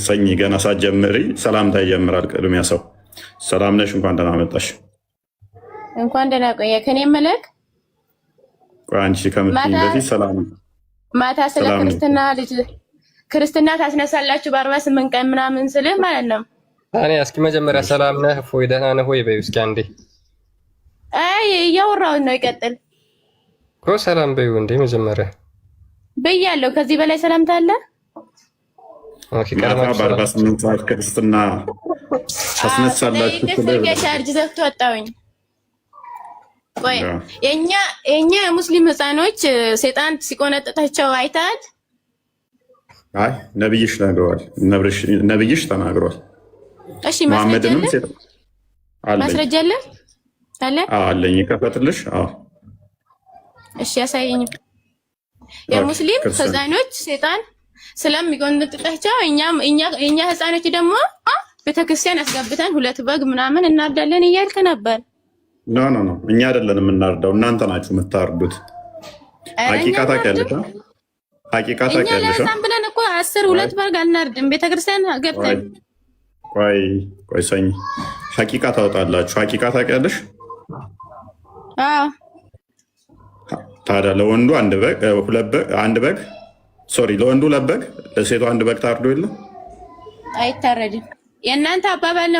ሰኝ ገና ሳትጀምሪ ሰላምታ ይጀምራል። ቅድሚያ ሰው ሰላም ነሽ፣ እንኳን ደህና መጣሽ። እንኳን ደህና ቆየ። ከኔ መለክ አንቺ ከምትይኝ በፊት ሰላም ማታ ስለ ክርስትና ታስነሳላችሁ በ48 ቀን ምናምን ስልህ ማለት ነው። እኔ እስኪ መጀመሪያ ሰላም ነህ ወይ ደህና ነህ ወይ በይው እስኪ አንዴ። አይ እያወራሁ ነው፣ ይቀጥል እኮ ሰላም በይው እንዴ መጀመሪያ በያለሁ። ከዚህ በላይ ሰላምታ አለ? ኦኬ ቀርማ በ48 ሰዓት ክርስትና ታስነሳላችሁ ስለዚህ ቻርጅ ዘግቶ ወጣሁኝ። ቆይ የኛ ሙስሊም ህፃኖች ሰይጣን ሲቆነጥጣቸው አይተሃል? አይ ነብይሽ ነግሯል፣ ነብይሽ ተናግሯል። እሺ ማስረጃ አለ? አለኝ። ከፈትልሽ? አዎ እሺ ያሳየኝ። የሙስሊም ህፃኖች ሰይጣን ስለሚቆነጥጣቸው እኛ ህፃኖች ደግሞ ቤተክርስቲያን አስገብተን 2 በግ ምናምን እናርዳለን እያልክ ነበር። ኖ እኛ አይደለን የምናርዳው፣ እናንተ ናችሁ የምታርዱት። ሐቂቃ ታውቂያለሽ? ሐቂቃ ታውቂያለሽ? እኛ ብለን እኮ 2 በግ አናርድም ቤተክርስቲያን ገብተን። ቆይ ሰኝ ሐቂቃ ታወጣላችሁ። ሐቂቃ ታውቂያለሽ? አዎ። ታዲያ ለወንዱ አንድ በግ ሶሪ፣ ለወንዱ 2 በግ ለሴቱ 1 በግ ታርዶ የለ? አይታረድም። የእናንተ አባባል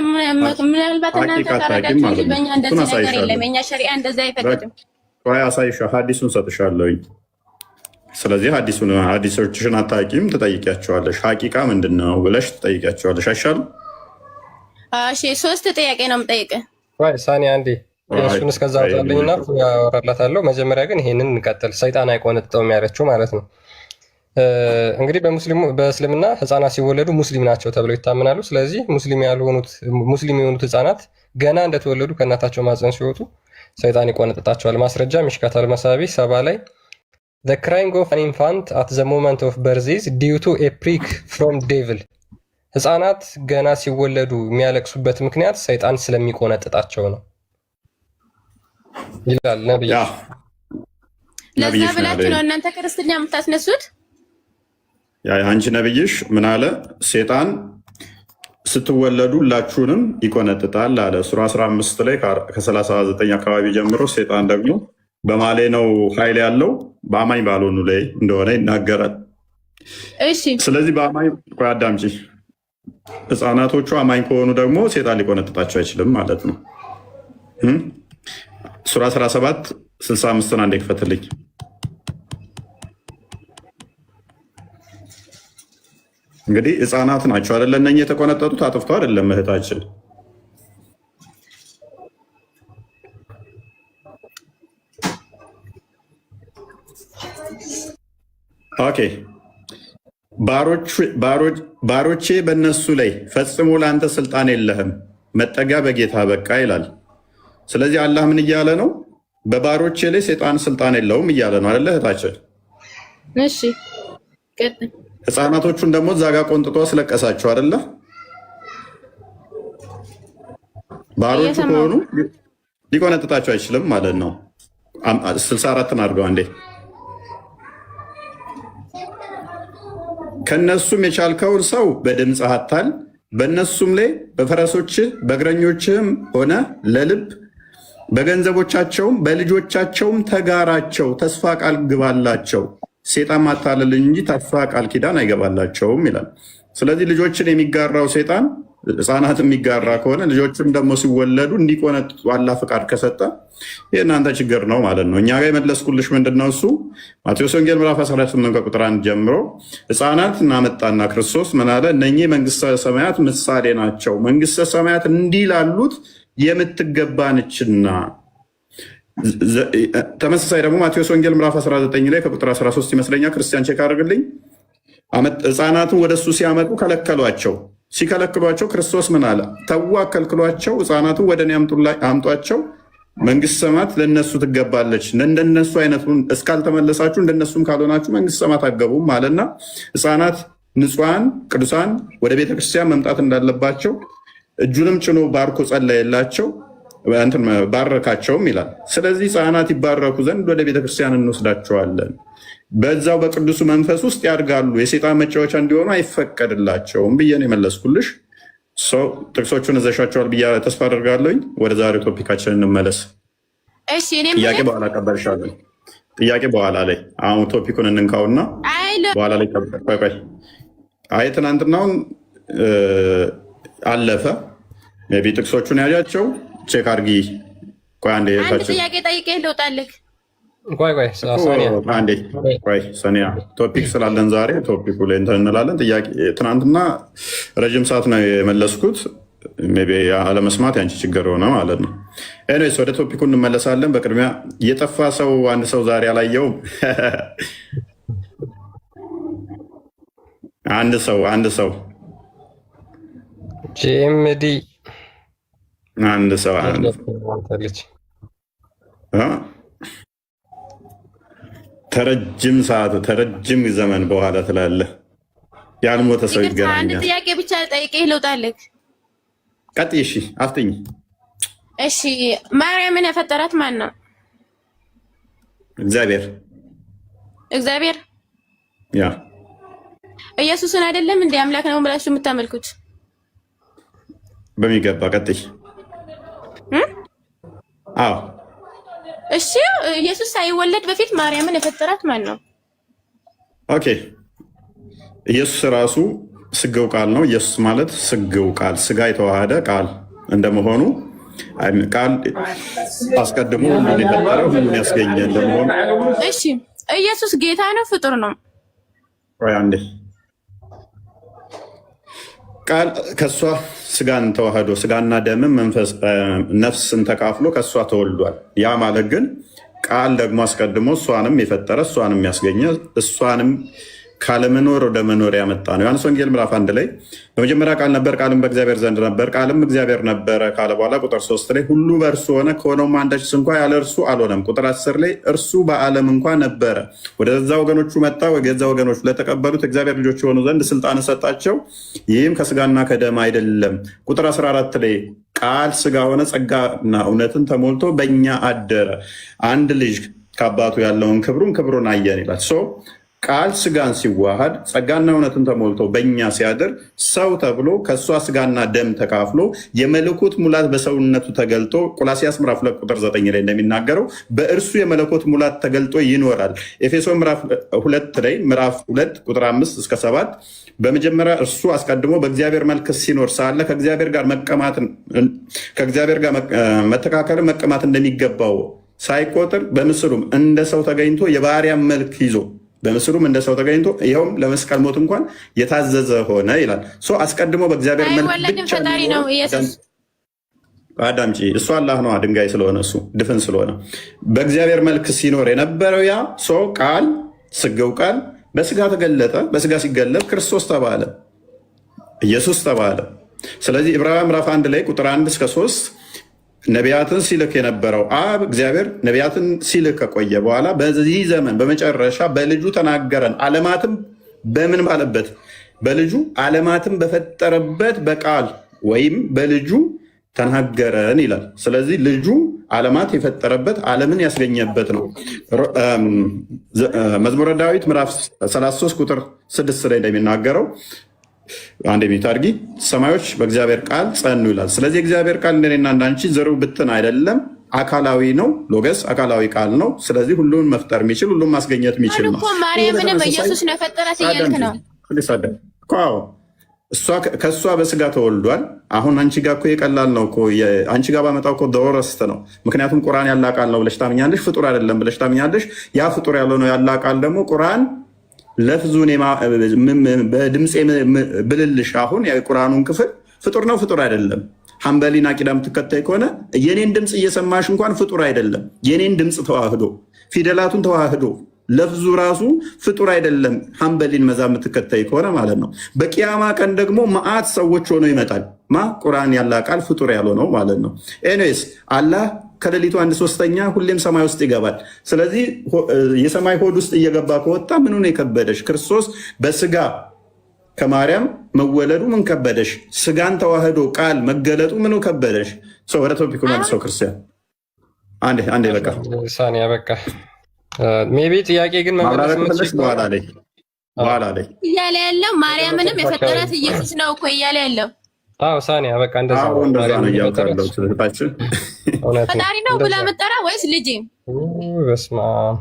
ምናልባት እናንተ ታረዳችሁ እንጂ በእኛ እንደዚህ ነገር የለም። የእኛ ሸሪዓ እንደዛ አይፈቅድም። ቆይ አሳይሻ፣ ሐዲሱን ሰጥሻለሁኝ። ስለዚህ ሐዲሶችሽን አታውቂም፣ ትጠይቂያቸዋለሽ። ሐቂቃ ምንድን ነው ብለሽ ትጠይቂያቸዋለሽ። አይሻልም? እሺ 3 ጥያቄ ነው የምጠይቅህ። ቆይ ሳኒ አንዴ እሱን እስከዛ አውጣልኝና ያወራላታለሁ። መጀመሪያ ግን ይሄንን እንቀጥል። ሰይጣን አይቆነጥጠውም ያለችው ማለት ነው። እንግዲህ በእስልምና ህፃናት ሲወለዱ ሙስሊም ናቸው ተብለው ይታመናሉ። ስለዚህ ሙስሊም የሆኑት ህፃናት ገና እንደተወለዱ ከእናታቸው ማፀን ሲወጡ ሰይጣን ይቆነጥጣቸዋል። ማስረጃ ሚሽካት አልመሳቢ 70 ላይ the crying of an infant at the moment of birth is due to a prick from devil ህፃናት ገና ሲወለዱ የሚያለቅሱበት ምክንያት ሰይጣን ስለሚቆነጥጣቸው ነው ይላል ነብይ። ለዛ ብላችሁ ነው እናንተ ክርስትና የምታስነሱት? አንቺ ነብይሽ ምን አለ? ሰይጣን ስትወለዱ ሁላችሁንም ይቆነጥጣል አለ። ሱራ 15 ላይ ከ39 አካባቢ ጀምሮ ሰይጣን ደግሞ በማሌ ነው ኃይል ያለው በአማኝ ባልሆኑ ላይ እንደሆነ ይናገራል። እሺ ስለዚህ በአማኝ አዳምጪ፣ ህፃናቶቹ አማኝ ከሆኑ ደግሞ ሰይጣን ሊቆነጥጣቸው አይችልም ማለት ነው። ሱራ 17 65 አንዴ ክፈትልኝ። እንግዲህ ህፃናት ናቸው አይደለ? እነኚህ የተቆነጠጡት አጥፍተው አይደለም እህታችን። ኦኬ ባሮቼ በእነሱ ላይ ፈጽሞ ለአንተ ስልጣን የለህም፣ መጠጊያ በጌታ በቃ ይላል። ስለዚህ አላህ ምን እያለ ነው? በባሮቼ ላይ ሰይጣን ስልጣን የለውም እያለ ነው አይደለ እህታችን? እሺ ህፃናቶቹን ደግሞ እዛ ጋ ቆንጥጦ አስለቀሳቸው አይደለ? ባሮቹ ከሆኑ ሊቆነጥጣቸው አይችልም ማለት ነው። 64 አድርገው አንዴ። ከነሱም የቻልከውን ሰው በድምፅህ አታል፣ በእነሱም ላይ በፈረሶችህ በእግረኞችህም ሆነ ለልብ በገንዘቦቻቸውም በልጆቻቸውም ተጋራቸው፣ ተስፋ ቃል ግባላቸው። ሰይጣን ማታለል እንጂ ተስፋ ቃል ኪዳን አይገባላቸውም ይላል። ስለዚህ ልጆችን የሚጋራው ሰይጣን ህፃናት የሚጋራ ከሆነ ልጆችም ደግሞ ሲወለዱ እንዲቆነጥጡ አላህ ፈቃድ ከሰጠ የእናንተ ችግር ነው ማለት ነው። እኛ ጋር የመለስኩልሽ ምንድነው? እሱ ማቴዎስ ወንጌል ምዕራፍ 18 ከቁጥር 1 ጀምሮ ህፃናት እናመጣና ክርስቶስ ምን አለ? እነኚህ መንግስተ ሰማያት ምሳሌ ናቸው፣ መንግስተ ሰማያት እንዲህ ላሉት የምትገባ ነችና። ተመሳሳይ ደግሞ ማቴዎስ ወንጌል ምዕራፍ 19 ላይ ከቁጥር 13 ይመስለኛል፣ ክርስቲያን ቼክ አድርግልኝ። ህፃናትን ወደሱ ሲያመጡ ከለከሏቸው። ሲከለክሏቸው ክርስቶስ ምን አለ? ተዉ፣ አከልክሏቸው፣ ህፃናትን ወደ እኔ አምጧቸው፣ መንግስት ሰማያት ለነሱ ትገባለች። እንደነሱ አይነቱን እስካልተመለሳችሁ እንደነሱም ካልሆናችሁ መንግስት ሰማያት አትገቡም አለና ህፃናት ንጹሐን ቅዱሳን ወደ ቤተክርስቲያን መምጣት እንዳለባቸው እጁንም ጭኖ ባርኮ ጸለየላቸው፣ ባረካቸውም ይላል። ስለዚህ ህፃናት ይባረኩ ዘንድ ወደ ቤተክርስቲያን እንወስዳቸዋለን። በዛው በቅዱሱ መንፈስ ውስጥ ያድጋሉ። የሴጣን መጫወቻ እንዲሆኑ አይፈቀድላቸውም ብዬ ነው የመለስኩልሽ። ሰው ጥቅሶቹን እዘሻቸዋል ብዬ ተስፋ አደርጋለሁኝ። ወደ ዛሬው ቶፒካችን እንመለስ። ጥያቄ በኋላ ቀበልሻለሁ። ጥያቄ በኋላ ላይ አሁን ቶፒኩን እንንካውና በኋላ ላይ ቆይ አይ ትናንትናውን አለፈ። ቢ ጥቅሶቹን ያዣቸው ቼክ አድርጊ። ቆይ አንዴ ጥያቄ ጠይቄ ልውጣልህ። ቆይ ሰኒያ ቶፒክ ስላለን ዛሬ ቶፒኩ ላይ እንትን እንላለን። ጥያቄ ትናንትና ረዥም ሰዓት ነው የመለስኩት። ሜይ ቢ አለመስማት ያንቺ ችግር ሆነ ማለት ነው። ኤኒዌይስ ወደ ቶፒኩ እንመለሳለን። በቅድሚያ የጠፋ ሰው አንድ ሰው ዛሬ አላየውም። አንድ ሰው ጂኤምዲ አንድ ሰው ተረጅም ሰዓት ተረጅም ዘመን በኋላ ትላለህ። ያልሞተ ሰው ይገናኛል። አንድ ጥያቄ ብቻ ጠይቄ ልውጣልህ። ቀጥይ። እሺ አፍጥኝ። እሺ ማርያምን የፈጠራት ማን ነው? እግዚአብሔር። ያ ኢየሱስን አይደለም እንደ አምላክ ነው ብላችሁ የምታመልኩት? በሚገባ ቀጥይ። አዎ እሺ ኢየሱስ ሳይወለድ በፊት ማርያምን የፈጠራት ማን ነው? ኦኬ ኢየሱስ ራሱ ስግው ቃል ነው። ኢየሱስ ማለት ስግው ቃል፣ ስጋ የተዋሃደ ቃል እንደመሆኑ ቃል አስቀድሞ ሁሉን የፈጠረ ሁሉን ያስገኘ እንደመሆኑ። እሺ ኢየሱስ ጌታ ነው ፍጡር ነው? ቆይ አንዴ። ቃል ከእሷ ስጋን ተዋህዶ ስጋና ደምን ነፍስን ተካፍሎ ከእሷ ተወልዷል። ያ ማለት ግን ቃል ደግሞ አስቀድሞ እሷንም የፈጠረ እሷንም ያስገኘ እሷንም ካለመኖር ወደ መኖር ያመጣ ነው። ዮሐንስ ወንጌል ምዕራፍ 1 ላይ በመጀመሪያ ቃል ነበር፣ ቃልም በእግዚአብሔር ዘንድ ነበር፣ ቃልም እግዚአብሔር ነበረ ካለ በኋላ ቁጥር 3 ላይ ሁሉ በእርሱ ሆነ፣ ከሆነውም አንዳች እንኳ ያለ እርሱ አልሆነም። ቁጥር 10 ላይ እርሱ በዓለም እንኳ ነበረ፣ ወደ ገዛ ወገኖቹ መጣ፣ ወገዛ ወገኖቹ ለተቀበሉት እግዚአብሔር ልጆች የሆኑ ዘንድ ስልጣን ሰጣቸው፣ ይህም ከስጋና ከደም አይደለም። ቁጥር 14 ላይ ቃል ስጋ ሆነ፣ ጸጋና እውነትን ተሞልቶ በእኛ አደረ፣ አንድ ልጅ ከአባቱ ያለውን ክብሩን አየን ይላል። ቃል ስጋን ሲዋሃድ ጸጋና እውነትን ተሞልቶ በእኛ ሲያድር ሰው ተብሎ ከእሷ ስጋና ደም ተካፍሎ የመለኮት ሙላት በሰውነቱ ተገልጦ ቆላስይስ ምዕራፍ 2 ቁጥር 9 ላይ እንደሚናገረው በእርሱ የመለኮት ሙላት ተገልጦ ይኖራል። ኤፌሶን ምዕራፍ 2 ላይ ምዕራፍ 2 ቁጥር 5 እስከ 7 በመጀመሪያ እርሱ አስቀድሞ በእግዚአብሔር መልክ ሲኖር ሳለ ከእግዚአብሔር ጋር መተካከል መቀማት እንደሚገባው ሳይቆጥር በምስሉም እንደ ሰው ተገኝቶ የባሪያን መልክ ይዞ በምስሉም እንደ ሰው ተገኝቶ ይኸውም ለመስቀል ሞት እንኳን የታዘዘ ሆነ ይላል። አስቀድሞ በእግዚአብሔር መልክ አዳምጪ። እሱ አላህ ነው፣ ድንጋይ ስለሆነ እሱ ድፍን ስለሆነ በእግዚአብሔር መልክ ሲኖር የነበረው ያ ቃል ስግው ቃል በስጋ ተገለጠ። በስጋ ሲገለጥ ክርስቶስ ተባለ፣ ኢየሱስ ተባለ። ስለዚህ ዕብራውያን ምዕራፍ 1 ላይ ቁጥር 1 እስከ 3 ነቢያትን ሲልክ የነበረው አብ እግዚአብሔር ነቢያትን ሲልክ ከቆየ በኋላ በዚህ ዘመን በመጨረሻ በልጁ ተናገረን። ዓለማትም በምን ባለበት በልጁ ዓለማትን በፈጠረበት በቃል ወይም በልጁ ተናገረን ይላል። ስለዚህ ልጁ ዓለማት የፈጠረበት ዓለምን ያስገኘበት ነው። መዝሙረ ዳዊት ምዕራፍ 33 ቁጥር 6 ላይ እንደሚናገረው አንድ ቤት አድርጊ ሰማዮች በእግዚአብሔር ቃል ጸኑ ይላል። ስለዚህ እግዚአብሔር ቃል እንደኔና እንዳንቺ ዘሩ ብትን አይደለም፣ አካላዊ ነው። ሎገስ አካላዊ ቃል ነው። ስለዚህ ሁሉን መፍጠር የሚችል ሁሉን ማስገኘት የሚችል ነው። ማርያምንም ኢየሱስ ነው የፈጠራት እያልክ ነው። ከእሷ በስጋ ተወልዷል። አሁን አንቺ ጋር እኮ የቀላል ነው እኮ አንቺ ጋር ባመጣው እኮ ደወረስት ነው። ምክንያቱም ቁርአን ያለ ቃል ነው ብለሽ ታምኛለሽ፣ ፍጡር አይደለም ብለሽ ታምኛለሽ። ያ ፍጡር ያለው ነው ያለ ቃል ደግሞ ቁርአን ለፍዙን በድምፅ ብልልሽ አሁን የቁርአኑን ክፍል ፍጡር ነው ፍጡር አይደለም። ሐንበሊና ቂዳ የምትከታይ ከሆነ የኔን ድምፅ እየሰማሽ እንኳን ፍጡር አይደለም። የኔን ድምፅ ተዋህዶ ፊደላቱን ተዋህዶ ለፍዙ ራሱ ፍጡር አይደለም። ሐንበሊን መዛ የምትከታይ ከሆነ ማለት ነው። በቂያማ ቀን ደግሞ መዓት ሰዎች ሆኖ ይመጣል። ቁርአን ያላ ቃል ፍጡር ያልሆነው ማለት ነው። ኤኒዌይስ አላህ ከሌሊቱ 1/3 ሁሌም ሰማይ ውስጥ ይገባል። ስለዚህ የሰማይ ሆድ ውስጥ እየገባ ከወጣ ምኑን የከበደሽ? ክርስቶስ በስጋ ከማርያም መወለዱ ምን ከበደሽ? ስጋን ተዋህዶ ቃል መገለጡ ምኑ ከበደሽ? ወደ ቶፒኩ መልሰው ክርስቲያን አንዴ በቃ ሳኒያ በቃ ሜቢ ጥያቄ ግን መመለስ በኋላ ላይ እያለ ያለው ማርያምንም የፈጠራት ኢየሱስ ነው እኮ እያለ ያለው። አዎ ሳኒያ በቃ እንደዛ ነው እያልካለው። ስለታችን ፈጣሪ ነው ብላ መጠራ ወይስ ልጅ? በስመ አብ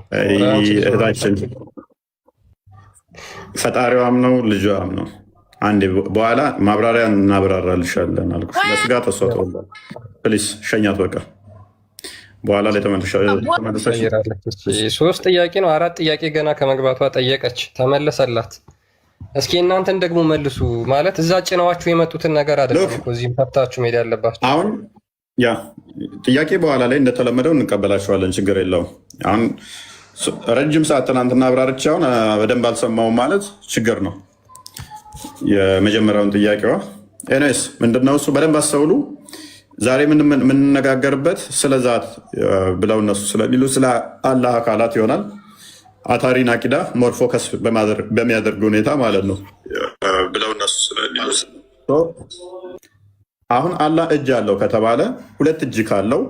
እህታችን ፈጣሪዋም ነው ልጇም ነው። አንዴ በኋላ ማብራሪያ እናብራራልሻለን አልኩሽ። በስጋ ተሷተውላል። ፕሊስ ሸኛት በቃ በኋላ ላይ ተመልሰሽ። ሶስት ጥያቄ ነው 4 ጥያቄ ገና ከመግባቷ ጠየቀች፣ ተመለሰላት። እስኪ እናንተን ደግሞ መልሱ። ማለት እዛ ጭነዋችሁ የመጡትን ነገር አይደለም እኮ እዚህም ፈታችሁ መሄድ ያለባችሁ። አሁን ያ ጥያቄ በኋላ ላይ እንደተለመደው እንቀበላችኋለን፣ ችግር የለውም። አሁን ረጅም ሰዓት ትናንትና አብራርቼ አሁን በደንብ አልሰማውም ማለት ችግር ነው። የመጀመሪያውን ጥያቄዋ ኤንስ ምንድነው እሱ በደንብ አስተውሉ። ዛሬ የምንነጋገርበት ስለ ዛት ብለው እነሱ ስለሚሉ ስለ አላህ አካላት ይሆናል። አታሪን አቂዳ ሞር ፎከስ በሚያደርግ ሁኔታ ማለት ነው ብለው እነሱ ስለሚሉ አሁን አላህ እጅ አለው ከተባለ 2 እጅ ካለው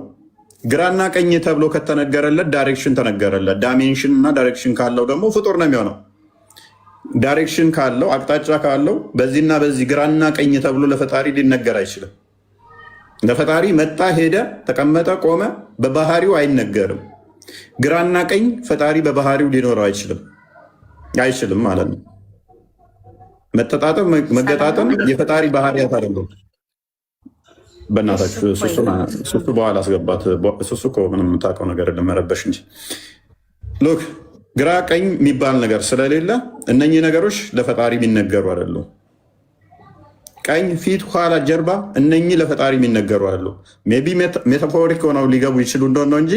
ግራና ቀኝ ተብሎ ከተነገረለት ዳይሬክሽን ተነገረለት። ዳይሜንሽን እና ዳይሬክሽን ካለው ደግሞ ፍጡር ነው የሚሆነው። ዳይሬክሽን ካለው አቅጣጫ ካለው በዚህና በዚህ ግራና ቀኝ ተብሎ ለፈጣሪ ሊነገር አይችልም። ለፈጣሪ መጣ፣ ሄደ፣ ተቀመጠ፣ ቆመ በባህሪው አይነገርም። ግራና ቀኝ ፈጣሪ በባህሪው ሊኖረው አይችልም ማለት ነው። መተጣጠም መገጣጠም የፈጣሪ ባህሪያት አይደለም። በእናታችሁ ሱሱ በኋላ አስገባት። ሱሱ እኮ ምንም የምታውቀው ነገር የለም መረበሽ እንጂ። ሎክ ግራ ቀኝ የሚባል ነገር ስለሌለ እነኚህ ነገሮች ለፈጣሪ የሚነገሩ አይደሉም። ቀኝ፣ ፊት፣ ኋላ፣ ጀርባ እነኚህ ለፈጣሪ የሚነገሩ አሉ። ሜይ ቢ ሜታፎሪክ ሆነው ሊገቡ ይችሉ እንደሆነ እንጂ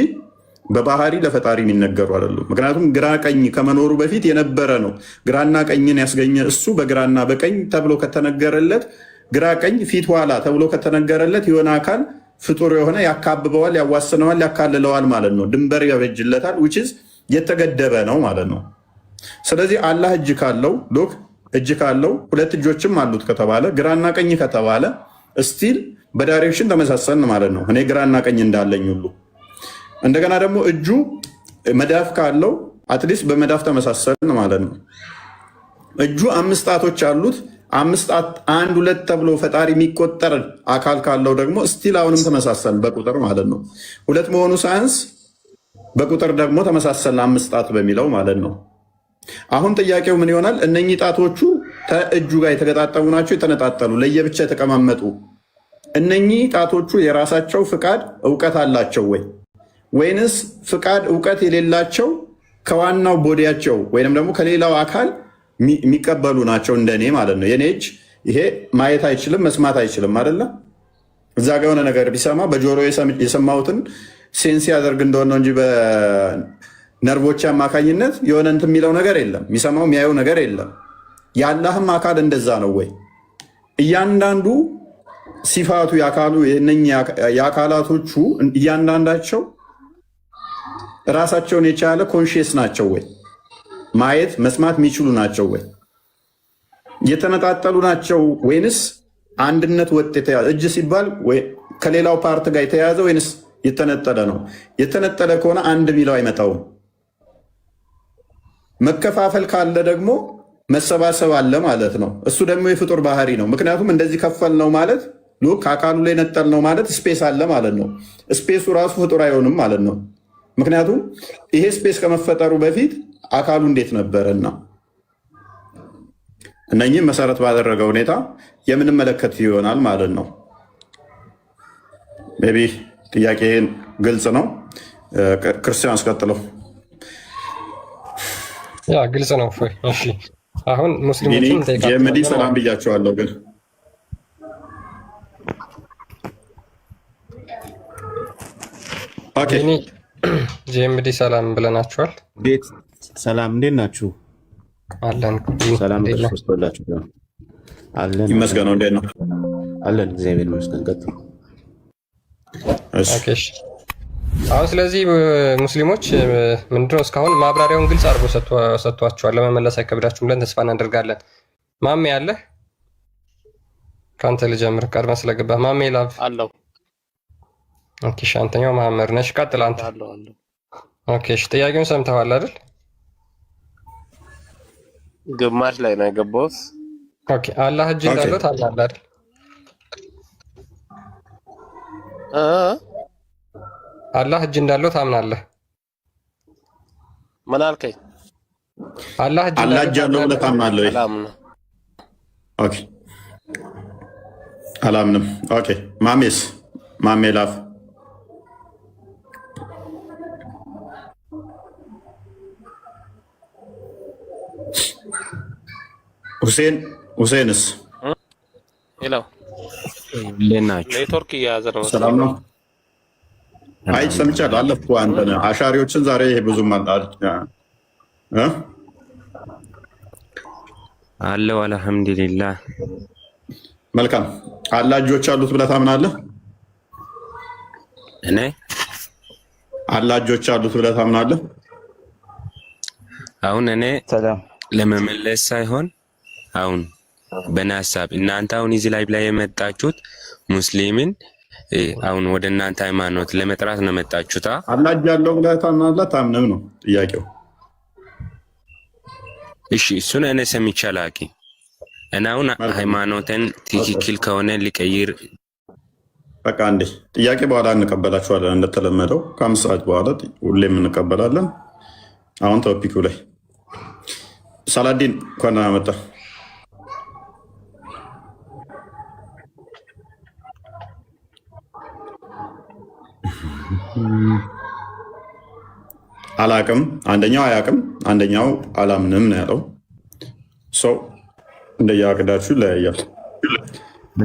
በባህሪ ለፈጣሪ የሚነገሩ አይደሉም። ምክንያቱም ግራ ቀኝ ከመኖሩ በፊት የነበረ ነው። ግራና ቀኝን ያስገኘ እሱ በግራና በቀኝ ተብሎ ከተነገረለት ግራ ቀኝ ፊት ኋላ ተብሎ ከተነገረለት የሆነ አካል ፍጡር የሆነ ያካብበዋል፣ ያዋስነዋል፣ ያካልለዋል ማለት ነው። ድንበር ያበጅለታል። ዊችዝ የተገደበ ነው ማለት ነው። ስለዚህ አላህ እጅ ካለው ሎክ እጅ ካለው 2 እጆችም አሉት ከተባለ ግራና ቀኝ ከተባለ ስቲል በዳይሬክሽን ተመሳሰልን ማለት ነው። እኔ ግራና ቀኝ እንዳለኝ ሁሉ እንደገና ደግሞ እጁ መዳፍ ካለው አትሊስት በመዳፍ ተመሳሰልን ማለት ነው። እጁ 5 ጣቶች አሉት። 5 ጣት 1 2 ተብሎ ፈጣሪ የሚቆጠር አካል ካለው ደግሞ ስቲል አሁንም ተመሳሰልን በቁጥር ማለት ነው። 2 መሆኑ ሳያንስ በቁጥር ደግሞ ተመሳሰልን 5 ጣት በሚለው ማለት ነው። አሁን ጥያቄው ምን ይሆናል? እነኚህ ጣቶቹ ከእጁ ጋር የተገጣጠሙ ናቸው? የተነጣጠሉ ለየብቻ የተቀማመጡ? እነኚህ ጣቶቹ የራሳቸው ፍቃድ እውቀት አላቸው ወይ? ወይንስ ፍቃድ እውቀት የሌላቸው ከዋናው ቦዲያቸው ወይም ደግሞ ከሌላው አካል የሚቀበሉ ናቸው? እንደኔ ማለት ነው። የኔ እጅ ይሄ ማየት አይችልም፣ መስማት አይችልም አይደለ? እዛ ጋ የሆነ ነገር ቢሰማ በጆሮ የሰማሁትን ሴንስ ያደርግ እንደሆነ ነው እንጂ በነርቮች አማካኝነት የሆነ እንትን የሚለው ነገር የለም፣ የሚሰማው የሚያየው ነገር የለም። የአላህም አካል እንደዛ ነው ወይ? እያንዳንዱ ሲፋቱ የአካላቶቹ እያንዳንዳቸው ራሳቸውን የቻለ ኮንሽየስ ናቸው ወይ? ማየት መስማት የሚችሉ ናቸው ወይ? የተነጣጠሉ ናቸው ወይንስ አንድነት ወጥ የተያዘ? እጅ ሲባል ከሌላው ፓርት ጋር የተያዘ ወይንስ የተነጠለ ነው? የተነጠለ ከሆነ አንድ የሚለው አይመጣውም። መከፋፈል ካለ ደግሞ መሰባሰብ አለ ማለት ነው። እሱ ደግሞ የፍጡር ባህሪ ነው። ምክንያቱም እንደዚህ ከፈል ነው ማለት ከአካሉ ላይ ነጠል ነው ማለት ስፔስ አለ ማለት ነው። ስፔሱ ራሱ ፍጡር አይሆንም ማለት ነው። ምክንያቱም ይሄ ስፔስ ከመፈጠሩ በፊት አካሉ እንዴት ነበረና እነኚህም መሰረት ባደረገ ሁኔታ የምንመለከት ይሆናል ማለት ነው። ሜይ ቢ ጥያቄን ግልጽ ነው። ክርስቲያን አስቀጥለው። ያ ግልጽ ነው። እሺ አሁን ሙስሊሞችን የምዲ ሰላም ብያቸዋለሁ ግን ጄምዲ ሰላም ብለናችኋል። ቤት ሰላም፣ እንዴት ናችሁ? አለን ሰላም ተላችሁ አለን። ይመስገነው። እንዴት ነው? አለን፣ እግዚአብሔር ይመስገን። ቀጥሉ። አሁን ስለዚህ ሙስሊሞች ምንድነው እስካሁን ማብራሪያውን ግልጽ አድርጎ ሰጥቷቸዋል። ለመመለስ አይከብዳችሁም ብለን ተስፋ እናደርጋለን። ማሜ አለህ? ከአንተ ልጀምር፣ ቀድመህ ስለገባህ። ማሜ ላቭ አለው። ኦኬ፣ ሻንተኛው መሐመድ ነሽ። ቀጥል አንተ። ኦኬ እሺ፣ ጥያቄውን ሰምተዋል አይደል? ግማሽ ላይ ነው የገባሁት። ኦኬ አላህ እጅ እንዳለው ታምናለህ አይደል? አላህ እጅ እንዳለው ታምናለህ? ምን አልከኝ? አላህ እጅ እንዳለው ብለህ ታምናለህ? ኦኬ አላምንም። ኦኬ ማሜ ላፍ ሁሴንስ ሄሎ፣ ኔትወርክ እየያዘ ነው። ሰላም ነው? አይ ሰምቻለሁ። አለፍኩ። አንተ ነህ አሻሪዎችን ዛሬ ብዙም አለው። አልሐምዱሊላህ። መልካም። አላህ እጆች አሉት ብለህ ታምናለህ? እኔ አላህ እጆች አሉት ብለህ ታምናለህ? አሁን እኔ ለመመለስ ሳይሆን አሁን በእኔ ሀሳብ እናንተ አሁን እዚህ ላይ የመጣችሁት ሙስሊምን አሁን ወደ እናንተ ሃይማኖት ለመጥራት ነው የመጣችሁት። አላህ እጅ አለው ብለህ ታምናለህ? ታምንም ነው ጥያቄው። እሺ እሱን እኔ ሰምቼ አላውቅም። እና አሁን ሃይማኖትን ትክክል ከሆነ ሊቀይር በቃ እንዴ ጥያቄ በኋላ እንቀበላችኋለን። እንደተለመደው ከ5 ሰዓት በኋላ ሁሌም እንቀበላለን። አሁን ቶፒኩ ላይ ሳላዲን እንኳን መጣ። አላቅም። አንደኛው አያቅም፣ አንደኛው አላምንም ነው ያለው። ሰው እንደየአቅዳችሁ ይለያያል።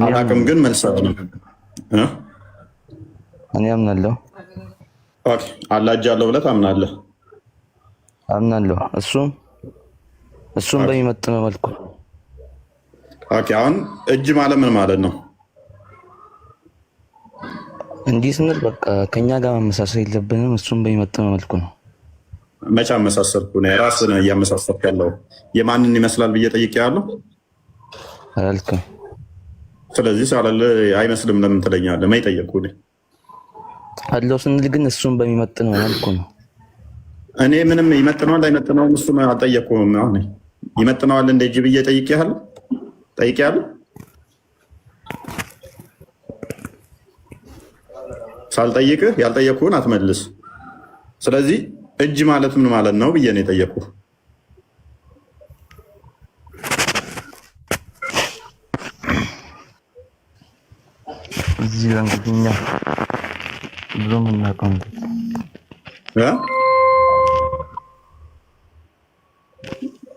አላቅም ግን መልሳት ነው። እኔ አምናለሁ። ኦኬ አላህ እጅ አለው ብለህ ታምናለህ? አምናለሁ። እሱም በሚመጥነው መልኩ። ኦኬ አሁን እጅ ማለት ምን ማለት ነው? እንዲህ ስንል በቃ ከኛ ጋር ማመሳሰል የለብንም። እሱም በሚመጥነው መልኩ ነው። መቼ አመሳሰልኩ? ነው ራስህ ነህ እያመሳሰልክ ያለው። የማንን ይመስላል ብዬ ጠይቄሃለሁ አላልክም። ስለዚህ ሳላለ አይመስልም ለምን ትለኛለህ? ማን ጠየቅኩህ? እኔ አለው ስንል ግን እሱም በሚመጥነው መልኩ ነው። እኔ ምንም ይመጥነዋል አይመጥነውም እሱን አልጠየቅኩህም። አሁን ይመጥነዋል እንደ እጅ ብዬ ጠይቄሃለሁ? ሳልጠይቅህ ያልጠየቅኩህን አትመልስ። ስለዚህ እጅ ማለት ምን ማለት ነው ብዬ ነው የጠየቅኩህ። እዚህ እንግዲኛ ብዙም እናውቀው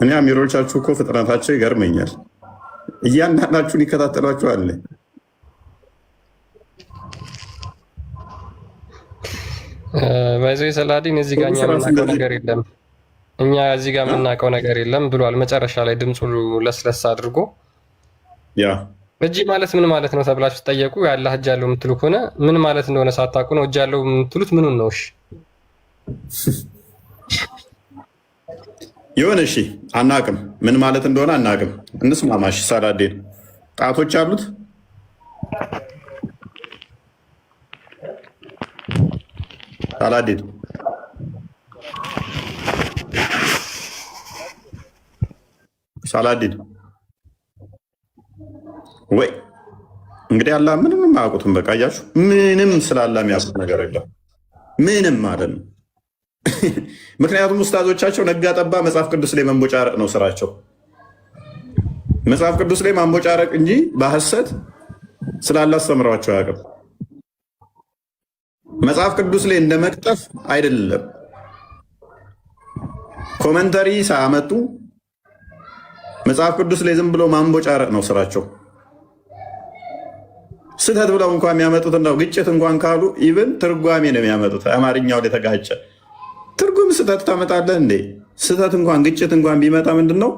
እኔ አሚሮቻችሁ እኮ ፍጥነታቸው ይገርመኛል። እያንዳንዳችሁን ይከታተሏችኋል። ባይዞ ሰላዲን እዚህ ጋር እኛ የምናውቀው ነገር የለም፣ እኛ እዚህ ጋር የምናውቀው ነገር የለም ብሏል። መጨረሻ ላይ ድምፁ ለስለስ አድርጎ እጅ ማለት ምን ማለት ነው ተብላችሁ ትጠየቁ። ያላህ እጅ አለው የምትሉ ከሆነ ምን ማለት እንደሆነ ሳታውቁ ነው እጅ አለው የምትሉት። ምኑን ነው? እሺ ይሁን፣ እሺ አናቅም፣ ምን ማለት እንደሆነ አናቅም። እንስማማሽ። ሳላዲን ጣቶች አሉት? ሳላዲን ወይ እንግዲህ አላህ ምንም አያውቁትም። በቃ እያችሁ ምንም ስላላ የሚያውቁት ነገር የለም። ምንም ማለት ነው። ምክንያቱም ኡስታዞቻቸው ነጋ ጠባ መጽሐፍ ቅዱስ ላይ መንቦጫረቅ ነው ስራቸው። መጽሐፍ ቅዱስ ላይ ማንቦጫረቅ እንጂ በሐሰት ስላላ አስተምሯቸው አያውቅም። መጽሐፍ ቅዱስ ላይ እንደ መቅጠፍ አይደለም። ኮመንተሪ ሳያመጡ መጽሐፍ ቅዱስ ላይ ዝም ብሎ ማንቦጫረቅ ነው ስራቸው። ስህተት ብለው እንኳን የሚያመጡት ነው። ግጭት እንኳን ካሉ ኢቭን ትርጓሜ ነው የሚያመጡት። አማርኛው ላይ ተጋጨ ትርጉም ስህተት ታመጣለህ እንዴ? ስህተት እንኳን ግጭት እንኳን ቢመጣ ምንድን ነው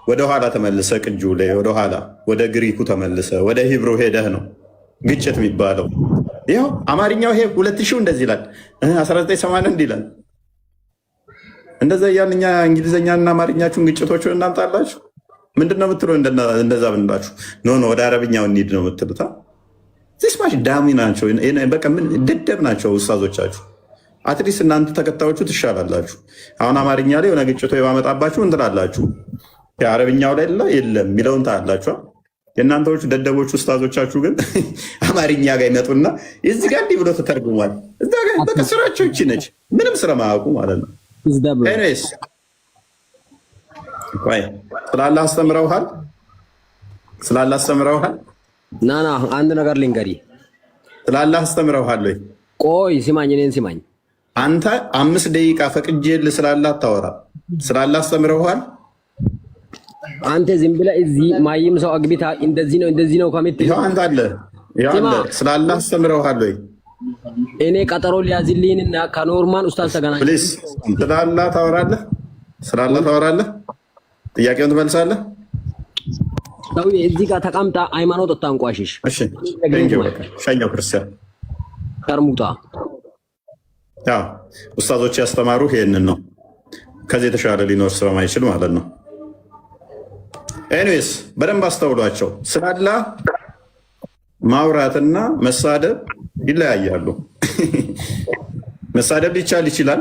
ወደኋላ ተመልሰ ቅጁ ላይ ወደኋላ ወደ ግሪኩ ተመልሰ ወደ ሂብሮ ሄደህ ነው ግጭት የሚባለው። ይኸው አማርኛው ይሄ 2000 እንደዚህ ይላል፣ 1980 እንዲህ ይላል። እንደዛ እያልን እኛ እንግሊዝኛና አማርኛችሁን ግጭቶችን እናምጣላችሁ። ምንድን ነው የምትለው? እንደዛ ብንላችሁ ኖ ወደ አረብኛው እንሂድ ነው የምትሉት። ዚስማች ዳሚ ናቸው። በቃ ምን ደደብ ናቸው ኡስታዞቻችሁ። አትሊስት እናንተ ተከታዮቹ ትሻላላችሁ። አሁን አማርኛ ላይ የሆነ ግጭቶ የማመጣባችሁ እንትላላችሁ፣ የአረብኛው ላይ የለም የሚለውን ታላችሁ። የእናንተዎቹ ደደቦች ውስታዞቻችሁ ግን አማርኛ ጋር ይመጡና እዚህ ጋር እንዲህ ብሎ ተተርጉሟል፣ እዛ ጋር በቃ ስራቸው ይቺ ነች፣ ምንም ስራ ማያውቁ ማለት ነው። ኤኒዌይስ ቆይ ስላላህ አስተምረውሃል፣ ስላላህ አስተምረውሃል። ና አንድ ነገር ልንገሪ። ስላላህ አስተምረውሃል ወይ? ቆይ ሲማኝ፣ እኔን ሲማኝ። አንተ 5 ደቂቃ ፈቅጄልህ ስላላህ አታወራ። ስላላህ አስተምረውሃል? አንተ ዝም ብለህ እዚህ ማይም ሰው አግቢታ እንደዚህ ነው ከምትል ይኸው አንተ አለ ስላላህ አስተምረውሃል ወይ? እኔ ቀጠሮ ሊያዝልኝና ከኖርማን ኡስታዝ ተገናኝ። ፕሊዝ ስላላህ ታወራለህ? ስላላህ ታወራለህ? ጥያቄውን ትመልሳለህ? ሰው እዚህ ጋር ተቀምጣ ሃይማኖት አታንቋሽሽ። እሺ ቴንኪው። ሸኛው ክርስቲያን ተርሙጣ ያው ኡስታዞች ያስተማሩ ይሄንን ነው። ከዚህ የተሻለ ሊኖር ስለማይችል ማለት ነው። ኤኒዌይስ በደንብ አስተውሏቸው። ስላላህ ማውራትና መሳደብ ይለያያሉ። መሳደብ ሊቻል ይችላል።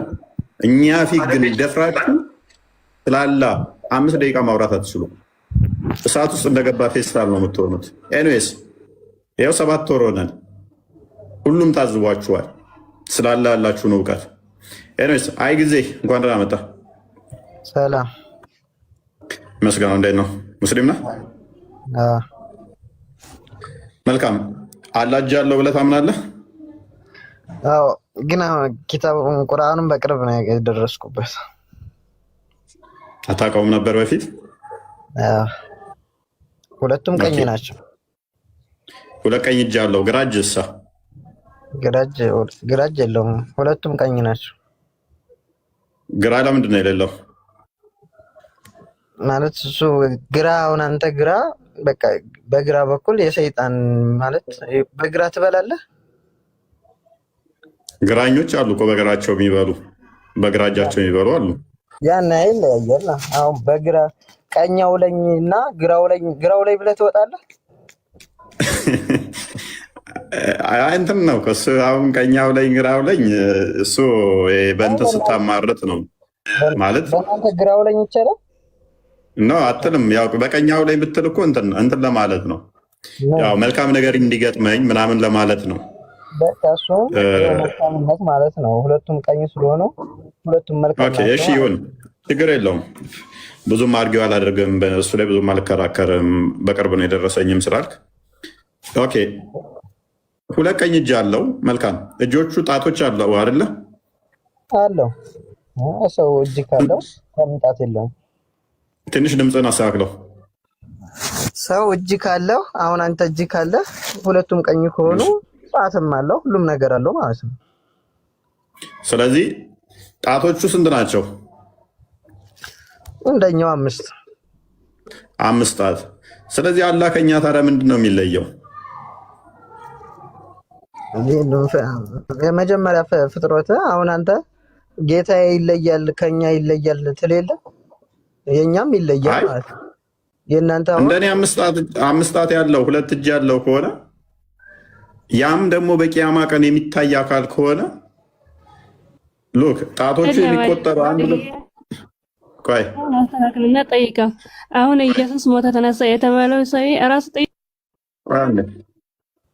እኛ ፊት ግን ደፍራችሁ ስላላህ 5 ደቂቃ ማውራት አትችሉም። እሳት ውስጥ እንደገባ ፌስታል ነው የምትሆኑት። ኤኒዌይስ ይኸው 7 ወር ሆነን ሁሉም ታዝቧችኋል ስላላህ ያላችሁን እውቀት። ኤኒዌይስ አይ ጊዜ እንኳን ደህና መጣ። ሰላም መስገነው፣ እንዴት ነው? ሙስሊም ነህ? መልካም። አላህ እጅ አለው ብለህ ታምናለህ? አዎ፣ ግን ኪታብ ቁርአኑን በቅርብ ነው የደረስኩበት። አታውቀውም ነበር በፊት? ሁለቱም ቀኝ ናቸው። ሁለት ቀኝ እጅ አለው። ግራ እጅ እሳ? ግራ እጅ የለውም። ሁለቱም ቀኝ ናቸው። ግራ ለምንድን ነው የሌለው? ማለት እሱ ግራ አሁን አንተ ግራ በቃ በግራ በኩል የሰይጣን ማለት በግራ ትበላለህ። ግራኞች አሉ እኮ በግራቸው የሚበሉ በግራ እጃቸው የሚበሉ አሉ። ያን አይል ያያላ። አሁን በግራ ቀኛው ለኝና ግራው ላይ ብለህ ትወጣለህ። እንትን ነው ከሱ አሁን ቀኛው ላይ ግራው ላይ እሱ በእንትን ስታማርጥ ነው ማለት በእናንተ ግራው ላይ ይቻላል ነው አትልም። ያው በቀኛው ላይ ብትል እኮ እንትን ለማለት ነው። ያው መልካም ነገር እንዲገጥመኝ ምናምን ለማለት ነው። በቃ እሱ መልካምነት ማለት ነው። ሁለቱም ቀኝ ስለሆኑ ሁለቱም መልካም ናቸው። እሺ ይሁን፣ ችግር የለውም። ብዙም አርጊው አላደርግም፣ በእሱ ላይ ብዙም አልከራከርም። በቅርብ ነው የደረሰኝም ስላልክ ኦኬ። ሁለት ቀኝ እጅ አለው። መልካም። እጆቹ ጣቶች አለው አይደለ? አለው። ሰው እጅ ካለው ጣት የለውም። ትንሽ ድምፅን አስተካክለው። ሰው እጅ ካለው አሁን አንተ እጅ ካለ ሁለቱም ቀኝ ከሆኑ ጣትም አለው፣ ሁሉም ነገር አለው ማለት ነው። ስለዚህ ጣቶቹ ስንት ናቸው? እንደኛው 5 ጣት። ስለዚህ አላህ ከኛ ታዲያ ምንድን ነው የሚለየው? የመጀመሪያ ፍጥረት አሁን አንተ ጌታ ይለያል ከኛ ይለያል ትል የለ የኛም ይለያል ማለት ነው። የእናንተ አሁን እንደኔ 5 ጣት ያለው 2 እጅ ያለው ከሆነ ያም ደግሞ በቂያማ ቀን የሚታይ አካል ከሆነ ሉክ ጣቶቹ የሚቆጠሩ አንድ ቆይ አስተካክልና ጠይቀው። አሁን ኢየሱስ ሞተ ተነሳ የተባለው ሰው ራሱ ጠይቅ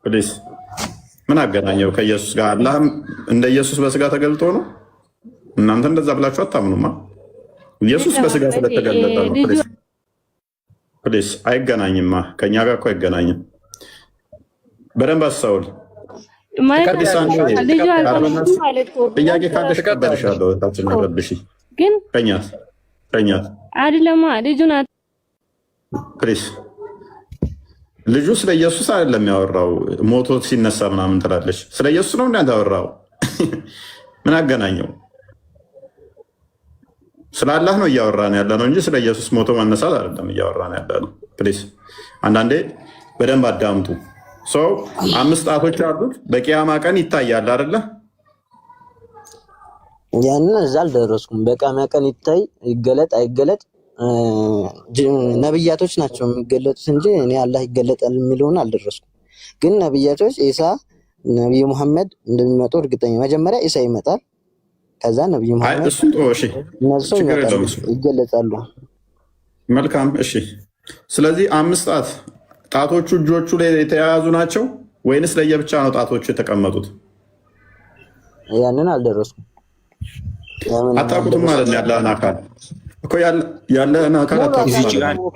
ፕሊዝ። ምን አገናኘው ከኢየሱስ ጋር? አላህም እንደ ኢየሱስ በስጋ ተገልጦ ነው? እናንተ እንደዛ ብላችሁ አታምኑማ። ኢየሱስ በስጋ ስለተገለጠ ነው። ፕሊዝ አይገናኝማ፣ ከኛ ጋር እኮ አይገናኝም። በደንብ አስተውል። ጥያቄ ካለሽ ቀበልሻለሁ። ታችን ረብሽ ግን ቀኛት አይደለማ ልጁ ናት። ፕሊዝ ልጁ ስለ ኢየሱስ አይደለም ያወራው። ሞቶ ሲነሳ ምናምን ትላለች። ስለ ኢየሱስ ነው እንዳንተ ያወራው። ምን አገናኘው? ስለ አላህ ነው እያወራን ያለ ነው እንጂ ስለ ኢየሱስ ሞቶ መነሳት አይደለም እያወራን ያለ ነው። ፕሊዝ አንዳንዴ በደንብ አዳምጡ። ሰው 5 ጣቶች አሉት። በቂያማ ቀን ይታያል አይደለ? ያንን እዛ አልደረስኩም። በቂያማ ቀን ይታይ ይገለጥ አይገለጥ ነብያቶች ናቸው የሚገለጡት እንጂ እኔ አላህ ይገለጣል የሚለውን አልደረስኩም። ግን ነብያቶች ኢሳ፣ ነብዩ መሐመድ እንደሚመጡ እርግጠኛ። መጀመሪያ ኢሳ ይመጣል፣ ከዛ ነብዩ አይ መሐመድ እሱን ተወው። እሺ እነሱ ችግር የለውም እሱ ይገለጻሉ። መልካም። እሺ ስለዚህ 5 ጣት ጣቶቹ እጆቹ ላይ የተያያዙ ናቸው ወይንስ ለየብቻ ነው ጣቶቹ የተቀመጡት? ያንን አልደረስኩም። አታውቁትም ማለት ነው። ያለህን አካል እኮ ያለህን አካል አታውቁትም ማለት ነው።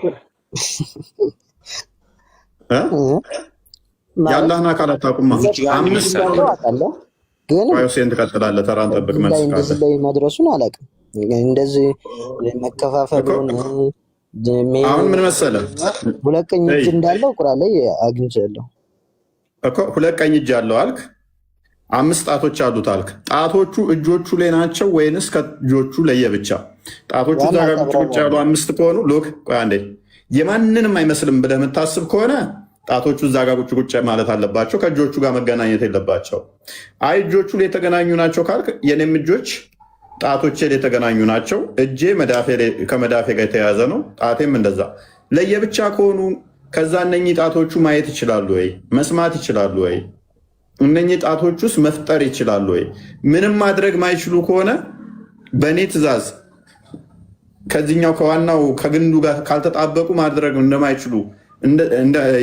ያለህን አካል አታውቁም። 5 አውቃለሁ ግን ሁሴን ትቀጥላለህ። ተራን ጠብቅ። መልስ እንደዚህ ላይ መድረሱን አላውቅም። እንደዚህ መከፋፈሉን አሁን ምን መሰለህ፣ 2 ቀኝ እጅ እንዳለው ቁርአን ላይ አግኝቻለሁ እኮ 2 ቀኝ እጅ አለው አልክ። 5 ጣቶች አሉት አልክ። ጣቶቹ እጆቹ ላይ ናቸው ወይንስ ከእጆቹ ለየብቻ? ጣቶቹ እዛ ጋር ቁጭ ያሉ 5 ከሆኑ ሎክ ቆይ አንዴ፣ የማንንም አይመስልም ብለህ የምታስብ ከሆነ ጣቶቹ እዛ ጋር ቁጭ ማለት አለባቸው። ከእጆቹ ጋር መገናኘት የለባቸው። አይ እጆቹ ላይ የተገናኙ ናቸው ካልክ የኔም እጆች ጣቶቼ ላይ የተገናኙ ናቸው። እጄ ከመዳፌ ጋር የተያያዘ ነው። ጣቴም እንደዛ። ለየብቻ ከሆኑ ከዛ እነኚህ ጣቶቹ ማየት ይችላሉ ወይ? መስማት ይችላሉ ወይ? እነኚህ ጣቶች ውስጥ መፍጠር ይችላሉ ወይ? ምንም ማድረግ ማይችሉ ከሆነ በእኔ ትእዛዝ ከዚህኛው ከዋናው ከግንዱ ጋር ካልተጣበቁ ማድረግ እንደማይችሉ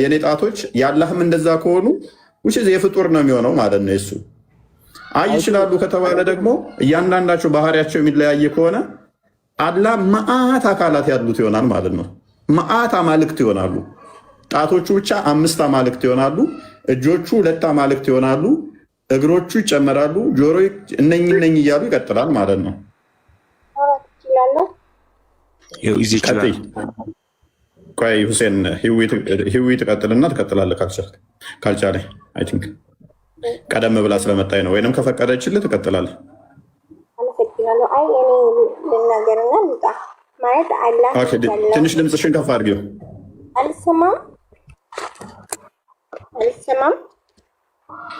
የኔ ጣቶች የአላህም እንደዛ ከሆኑ የፍጡር ነው የሚሆነው ማለት ነው። የሱ አይ ይችላሉ ከተባለ ደግሞ እያንዳንዳቸው ባህሪያቸው የሚለያየ ከሆነ አላህ መዓት አካላት ያሉት ይሆናል ማለት ነው። መዓት አማልክት ይሆናሉ። ጣቶቹ ብቻ 5 አማልክት ይሆናሉ። እጆቹ 2 አማልክት ይሆናሉ። እግሮቹ ይጨመራሉ። ጆሮ እነኝ እያሉ ይቀጥላል ማለት ነው። ቆይ ሁሴን ህዊ ትቀጥልና ትቀጥላለህ። ካልቻለ አይ ቲንክ ቀደም ብላ ስለመጣኝ ነው። ወይንም ከፈቀደችልህ ትቀጥላለህ። ትንሽ ድምፅሽን ከፍ አድርጊው። አልሰማም።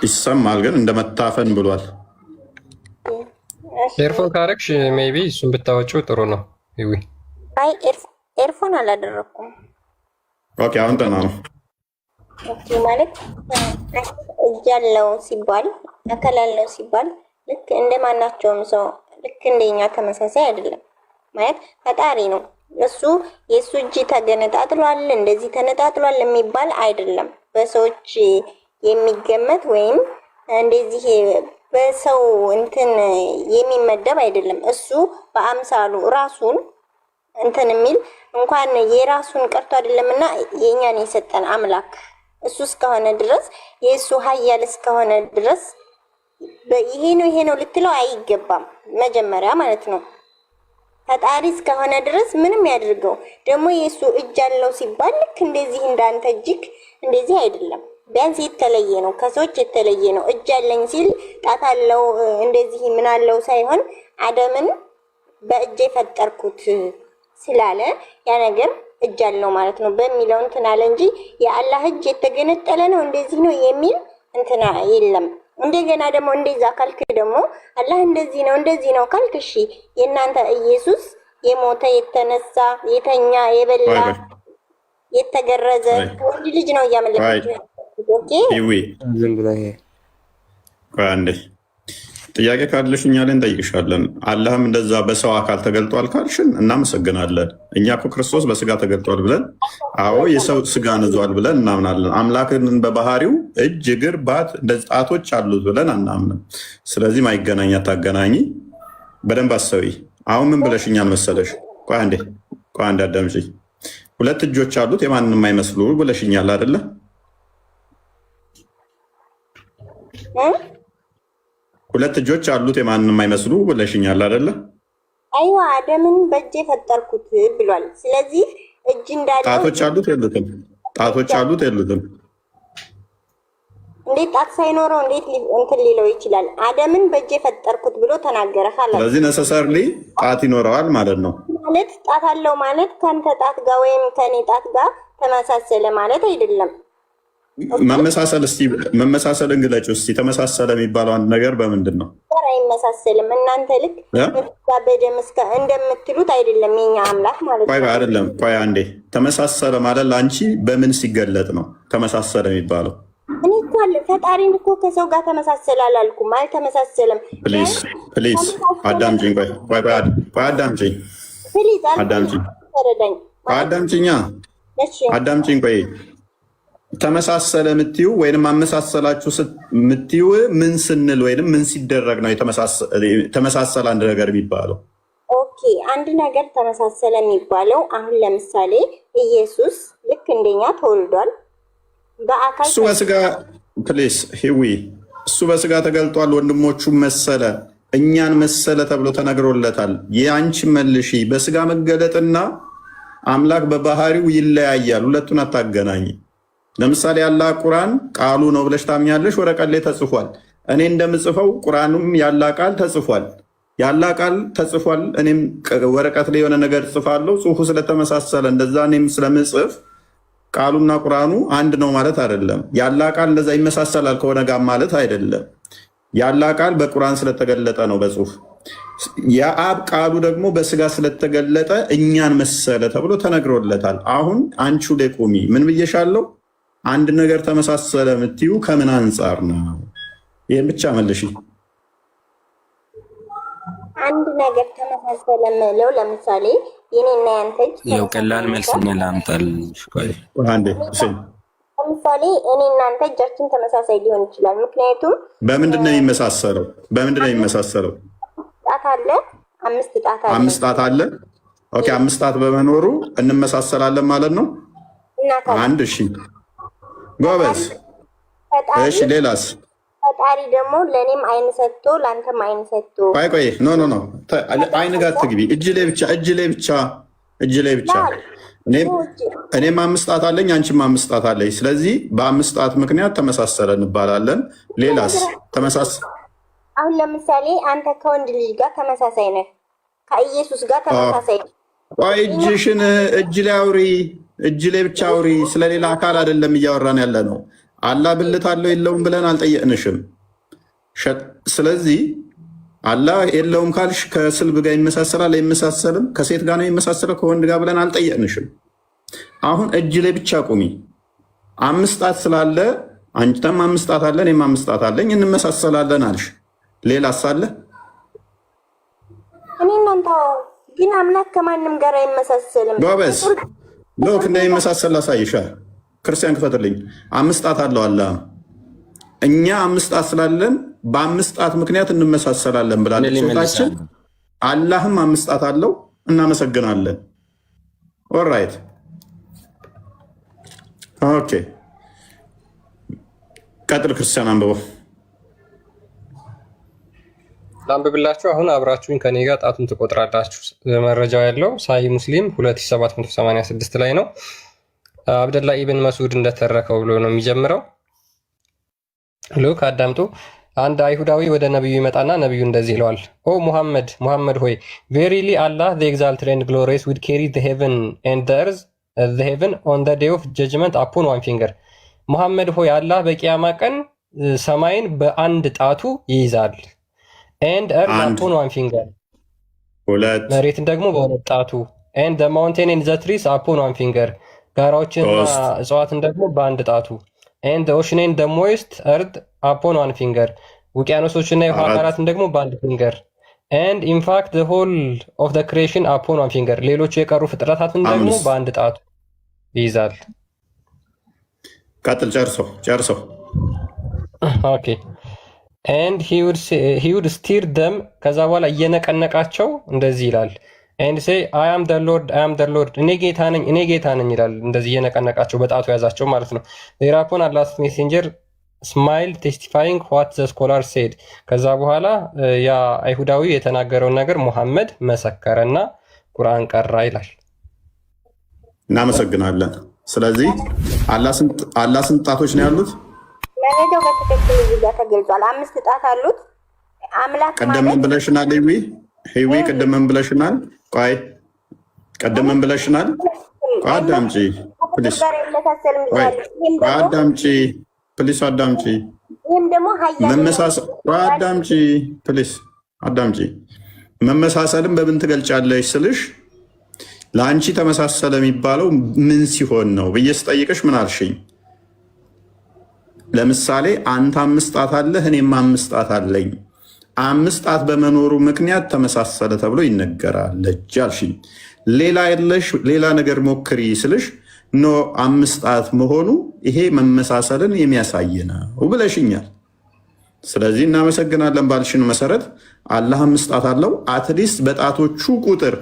ይሰማል ግን እንደመታፈን ብሏል። ኤርፎን ካረግሽ ሜይ ቢ እሱን ብታወጪው ጥሩ ነው። ህዊ አይ ኤርፎን አላደረኩም። ኦኬ አሁን ጠና ነው ማለት እጅ ያለው ሲባል አካል ያለው ሲባል ልክ እንደማናቸውም ሰው ልክ እንደኛ ተመሳሳይ አይደለም። ማለት ፈጣሪ ነው እሱ። የሱ እጅ ተገነጣጥሏል እንደዚህ ተነጣጥሏል የሚባል አይደለም። በሰዎች የሚገመት ወይም እንደዚህ በሰው እንትን የሚመደብ አይደለም። እሱ በአምሳሉ ራሱን እንትን የሚል እንኳን የራሱን ቀርቶ አይደለምና የኛን የሰጠን አምላክ እሱ እስከሆነ ድረስ የእሱ ኃያል እስከሆነ ድረስ ይሄ ነው ልትለው አይገባም። መጀመሪያ ማለት ነው ፈጣሪ እስከሆነ ድረስ ምንም ያድርገው። ደግሞ የእሱ እጅ አለው ሲባል ልክ እንደዚህ እንዳንተ እጅግ እንደዚህ አይደለም። ቢያንስ የተለየ ነው፣ ከሰዎች የተለየ ነው። እጅ አለኝ ሲል ጣት አለው እንደዚህ ምን አለው ሳይሆን አደምን በእጄ ፈጠርኩት ስላለ ያ ነገር እጅ አለው ማለት ነው በሚለው እንትን አለ እንጂ የአላህ እጅ የተገነጠለ ነው እንደዚህ ነው የሚል እንትና የለም። እንደገና ደግሞ እንደዛ ካልክ ደግሞ አላህ እንደዚህ ነው ካልክ እሺ የእናንተ ኢየሱስ የሞተ የተነሳ የተኛ የበላ የተገረዘ ወንድ ልጅ ነው እያመለከተ ኦኬ ዝም ብላ ይሄ አንዴ ጥያቄ ካለሽ እኛ ላይ እንጠይቅሻለን። አላህም እንደዛ በሰው አካል ተገልጧል ካልሽን እናመሰግናለን። እኛ እኮ ክርስቶስ በስጋ ተገልጧል ብለን አዎ የሰው ስጋ ንዟል ብለን እናምናለን። አምላክን በባህሪው እጅ፣ እግር፣ ባት እንደዚህ ጣቶች አሉት ብለን አናምንም። ስለዚህ ማይገናኝ አታገናኝ። በደንብ አሰቢ። አሁን ምን ብለሽኛል መሰለሽ? ቆይ አንዴ አዳምጪኝ። 2 እጆች አሉት የማንንም አይመስሉ ብለሽኛል አይደለ? 2 እጆች አሉት የማንንም አይመስሉ ብለሽኛል አይደለ? አይዋ አደምን በእጄ ፈጠርኩት ብሏል። ስለዚህ እጅ እንዳለው ጣቶች አሉት የሉትም? ጣቶች አሉት የሉትም? እንዴት ጣት ሳይኖረው እንዴት እንትን ሊለው ይችላል? አደምን በእጄ ፈጠርኩት ብሎ ተናገረ። ስለዚህ ነሰሰርሊ ጣት ይኖረዋል ማለት ነው። ማለት ጣት አለው ማለት ከአንተ ጣት ጋር ወይም ከኔ ጣት ጋር ተመሳሰለ ማለት አይደለም። መመሳሰልን ግለጭ እስኪ። ተመሳሰለ የሚባለው አንድ ነገር በምንድን ነው? አይመሳሰልም። እናንተ ልክ በደም እንደምትሉት አይደለም። የኛ አምላክ ማለት ነው። አይደለም። ቆይ አንዴ። ተመሳሰለ ማለት ለአንቺ በምን ሲገለጥ ነው ተመሳሰለ የሚባለው? እኔ እኮ እንኳን ፈጣሪን እኮ ከሰው ጋር ተመሳሰለ አላልኩም። አልተመሳሰለም። ፕሊዝ አዳምጪኝ። ቆይ አዳምጪኝ። ፕሊዝ አዳምጪኝ። ቆይ ተመሳሰለ የምትዩ ወይንም አመሳሰላችሁ የምትዩ ምን ስንል ወይንም ምን ሲደረግ ነው ተመሳሰለ አንድ ነገር የሚባለው? ኦኬ፣ አንድ ነገር ተመሳሰለ የሚባለው አሁን ለምሳሌ ኢየሱስ ልክ እንደኛ ተወልዷል በአካል እሱ በስጋ ፕሊስ ሂዊ እሱ በስጋ ተገልጧል። ወንድሞቹ መሰለ እኛን መሰለ ተብሎ ተነግሮለታል። የአንቺ መልሺ በስጋ መገለጥና አምላክ በባህሪው ይለያያል። ሁለቱን አታገናኝ። ለምሳሌ ያላህ ቁርአን ቃሉ ነው ብለሽ ታምኛለሽ፣ ወረቀት ላይ ተጽፏል። እኔ እንደምጽፈው ቁርአኑም ያላህ ቃል ተጽፏል። ያላህ ቃል ተጽፏል። እኔም ወረቀት ላይ የሆነ ነገር ጽፋለሁ። ጽሁፉ ስለተመሳሰለ እንደዛ እኔም ስለምጽፍ ቃሉና ቁርአኑ አንድ ነው ማለት አይደለም። ያላህ ቃል እንደዛ ይመሳሰላል ከሆነ ጋር ማለት አይደለም። ያላህ ቃል በቁርአን ስለተገለጠ ነው በጽሁፍ። የአብ ቃሉ ደግሞ በስጋ ስለተገለጠ እኛን መሰለ ተብሎ ተነግሮለታል። አሁን አንቺ ላይ ቁሚ። ምን ብዬሻለሁ? አንድ ነገር ተመሳሰለ የምትዩ ከምን አንጻር ነው? ይህን ብቻ መልሺ። አንድ ነገር ተመሳሰለ የምለው ለምሳሌ የኔና ያንተ ያው ቀላል መልስ ላምጣልሽ። ቆይ አንዴ ለምሳሌ እኔና አንተ እጃችን ተመሳሳይ ሊሆን ይችላል። ምክንያቱም በምንድን ነው የሚመሳሰለው? ጣት አለ፣ 5 ጣት አለ። 5 ጣት አለ። ኦኬ፣ 5 ጣት በመኖሩ እንመሳሰላለን ማለት ነው። አንድ እሺ፣ ጎበዝ። እሺ፣ ሌላስ? ፈጣሪ ደግሞ ለእኔም አይን ሰጥቶ ለአንተም አይን ሰጥቶ። ቆይ ኖ አይን ጋር ትግቢ። እጅ ላይ ብቻ እኔም 5 ጣት አለኝ፣ አንቺም 5 ጣት አለኝ። ስለዚህ በ5 ጣት ምክንያት ተመሳሰለ እንባላለን። ሌላስ? አሁን ለምሳሌ አንተ ከወንድ ልጅ ጋር ተመሳሳይ ነህ፣ ከኢየሱስ ጋር ተመሳሳይ ነህ። ቆይ እጅሽን እጅ ላይ አውሪ፣ እጅ ላይ ብቻ አውሪ። ስለሌላ አካል አይደለም እያወራን ያለ ነው። አላህ ብልት አለው የለውም ብለን አልጠየቅንሽም። ስለዚህ አላህ የለውም ካልሽ ከስልብ ጋር ይመሳሰላል አይመሳሰልም? ከሴት ጋር ነው የሚመሳሰለው ከወንድ ጋር ብለን አልጠየቅንሽም። አሁን እጅ ላይ ብቻ ቁሚ። 5 ጣት ስላለ አንቺም 5 ጣት አለ እኔም 5 ጣት አለኝ እንመሳሰላለን አልሽ። ሌላስ አለ? እኔ እናንተ ግን አምላክ ከማንም ጋር አይመሳሰልም። ጎበዝ ሎክ እንደሚመሳሰል ላሳይሻል። ክርስቲያን ክፈትልኝ። 5 ጣት አለው አላህ። እኛ 5 ጣት ስላለን በ5 ጣት ምክንያት እንመሳሰላለን ብላለች ሶታችን። አላህም 5 ጣት አለው። እናመሰግናለን። ኦልራይት ኦኬ፣ ቀጥል ክርስቲያን አንብበው። ላንብብላችሁ። አሁን አብራችሁኝ ከኔ ጋር ጣቱን ትቆጥራላችሁ። መረጃው ያለው ሳሂህ ሙስሊም 2786 ላይ ነው። አብደላ ኢብን መስዑድ እንደተረከው ብሎ ነው የሚጀምረው። ሉክ አዳምጡ። አንድ አይሁዳዊ ወደ ነብዩ ይመጣና ነብዩ እንደዚህ ይለዋል፣ ኦ ሙሐመድ ሆይ ቬሪሊ አላህ ዘ ኤግዛልትድ ኤንድ ግሎሪየስ ዊል ካሪ ዘ ሄቨን ኤንድ ዘ እርዝ ዘ ሄቨን ኦን ዘ ዴይ ኦፍ ጀጅመንት አፖን ዋን ፊንገር። ሙሐመድ ሆይ አላህ በቂያማ ቀን ሰማይን በአንድ ጣቱ ይይዛል። ኤንድ እርዝ አፖን ዋን ፊንገር፣ መሬትን ደግሞ በሁለት ጣቱ። ኤንድ ዘ ማውንቴን ኤንድ ዘ ትሪስ አፖን ዋን ፊንገር፣ ጋራዎችንና እጽዋትን ደግሞ በአንድ ጣቱ። ኤንድ ኦሽን ኤንድ ዘ ሞይስት እርዝ አፖን ዋን ፊንገር፣ ውቅያኖሶችና የውሃ አካላትን ደግሞ በአንድ ፊንገር። ኤንድ ኢንፋክት ዘ ሆል ኦፍ ዘ ክሬሽን አፖን ዋን ፊንገር፣ ሌሎቹ የቀሩ ፍጥረታትን ደግሞ በአንድ ጣቱ ይይዛል። ቀጥል። ጨርሶ ኦኬ። ኤንድ ሂ ውድ ስቲር ደም፣ ከዛ በኋላ እየነቀነቃቸው እንደዚህ ይላል። ኤንድ ሴይ አይ አም ዘ ሎርድ፣ እኔ ጌታ ነኝ ይላል። እንደዚህ እየነቀነቃቸው በጣቱ ያዛቸው ማለት ነው። ዜራፖን አላስ ሜሴንጀር ስማይል ቴስቲፋይንግ ዋት ዘ ስኮላር ሴድ፣ ከዛ በኋላ ያ አይሁዳዊ የተናገረውን ነገር ሙሐመድ መሰከረና ቁርአን ቀራ ይላል። እናመሰግናለን። ስለዚህ አላህ ስንት ጣቶች ነው ያሉት? መረጃው በትክክል እዚህ ጋር ተገልጿል። 5 ጣት አሉት። አምላክ ቀደምን ብለሽናል። ሂዊ ቀደምን ብለሽናል። ቆይ ቀደምን ብለሽናል። አዳምጪ ፕሊስ፣ አዳምጪ። ይሄም ደግሞ አዳምጪ ፕሊስ፣ አዳምጪ። መመሳሰልን በምን ትገልጫለሽ ስልሽ ለአንቺ ተመሳሰለ የሚባለው ምን ሲሆን ነው ብዬ ስጠይቅሽ ምን አልሽኝ? ለምሳሌ አንተ 5 ጣት አለህ፣ እኔም 5 ጣት አለኝ። 5 ጣት በመኖሩ ምክንያት ተመሳሰለ ተብሎ ይነገራል አልሽኝ። ሌላ የለሽ ሌላ ነገር ሞክሪ ስልሽ ኖ 5 ጣት መሆኑ ይሄ መመሳሰልን የሚያሳይ ነው ብለሽኛል። ስለዚህ እናመሰግናለን ባልሽን መሰረት አላህ 5 ጣት አለው። አትሊስት በጣቶቹ ቁጥር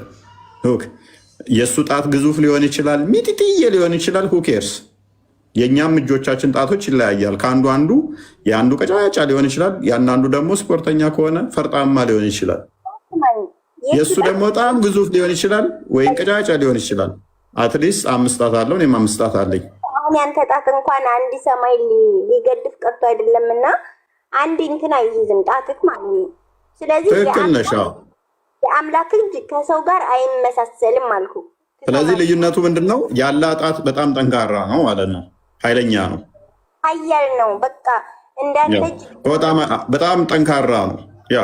የእሱ ጣት ግዙፍ ሊሆን ይችላል፣ ሚጢጥዬ ሊሆን ይችላል። ሁኬርስ የእኛም እጆቻችን ጣቶች ይለያያል። ከአንዱ አንዱ የአንዱ ቀጫጫ ሊሆን ይችላል፣ ያንዳንዱ ደግሞ ስፖርተኛ ከሆነ ፈርጣማ ሊሆን ይችላል። የእሱ ደግሞ በጣም ግዙፍ ሊሆን ይችላል ወይም ቀጫጫ ሊሆን ይችላል። አትሊስት 5 ጣት አለው፣ እኔም 5 ጣት አለኝ። አሁን ያንተ ጣት እንኳን አንድ ሰማይ ሊገድፍ ቀርቶ አይደለምና አንድ እንትን አይይዝም ጣትክ ማለት ነው። ስለዚህ ትክክል ነሽ። የአምላክ እጅ ከሰው ጋር አይመሳሰልም አልኩ። ስለዚህ ልዩነቱ ምንድነው? ያለ ጣት በጣም ጠንካራ ነው ማለት ነው፣ ኃይለኛ ነው፣ ኃያል ነው። በቃ እንዳንተ እጅ በጣም ጠንካራ ነው። ያ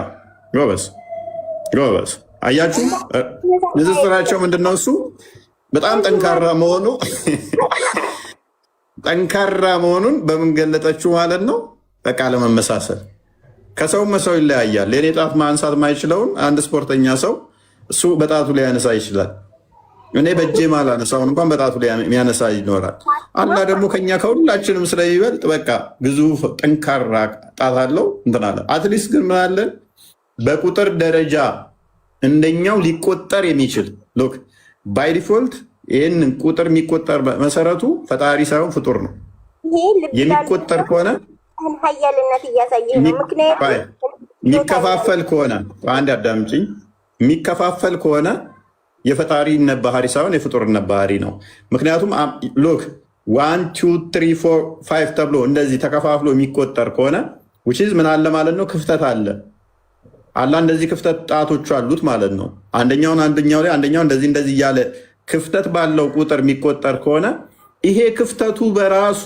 ጎበዝ ጎበዝ። አያችሁ ንጽጽራቸው ምንድነው? እሱ በጣም ጠንካራ መሆኑ ጠንካራ መሆኑን በምን ገለጠችው ማለት ነው? በቃ ለመመሳሰል ከሰውም ሰው ይለያያል። የኔ ጣት ማንሳት ማይችለውን አንድ ስፖርተኛ ሰው እሱ በጣቱ ሊያነሳ ይችላል። እኔ በእጄ ማላነሳውን እንኳን በጣቱ የሚያነሳ ይኖራል። አላህ ደግሞ ከኛ ከሁላችንም ስለሚበልጥ በቃ ግዙፍ ጠንካራ ጣት አለው እንትን አለ። አትሊስት ግን ምን አለን? በቁጥር ደረጃ እንደኛው ሊቆጠር የሚችል ሎክ ባይ ዲፎልት ይህንን ቁጥር የሚቆጠር መሰረቱ ፈጣሪ ሳይሆን ፍጡር ነው። የሚቆጠር ከሆነ ኃያልነት እያሳየ ነው። ምክንያቱም የሚከፋፈል ከሆነ አንድ አዳምጪኝ፣ የሚከፋፈል ከሆነ የፈጣሪነት ባህሪ ሳይሆን የፍጡርነት ባህሪ ነው። ምክንያቱም ሎክ 1 2 3 4 5 ተብሎ እንደዚህ ተከፋፍሎ የሚቆጠር ከሆነ which ምን አለ ማለት ነው? ክፍተት አለ። አላህ እንደዚህ ክፍተት ጣቶቹ አሉት ማለት ነው። አንደኛውን አንደኛው ላይ አንደኛው እንደዚህ እያለ ክፍተት ባለው ቁጥር የሚቆጠር ከሆነ ይሄ ክፍተቱ በራሱ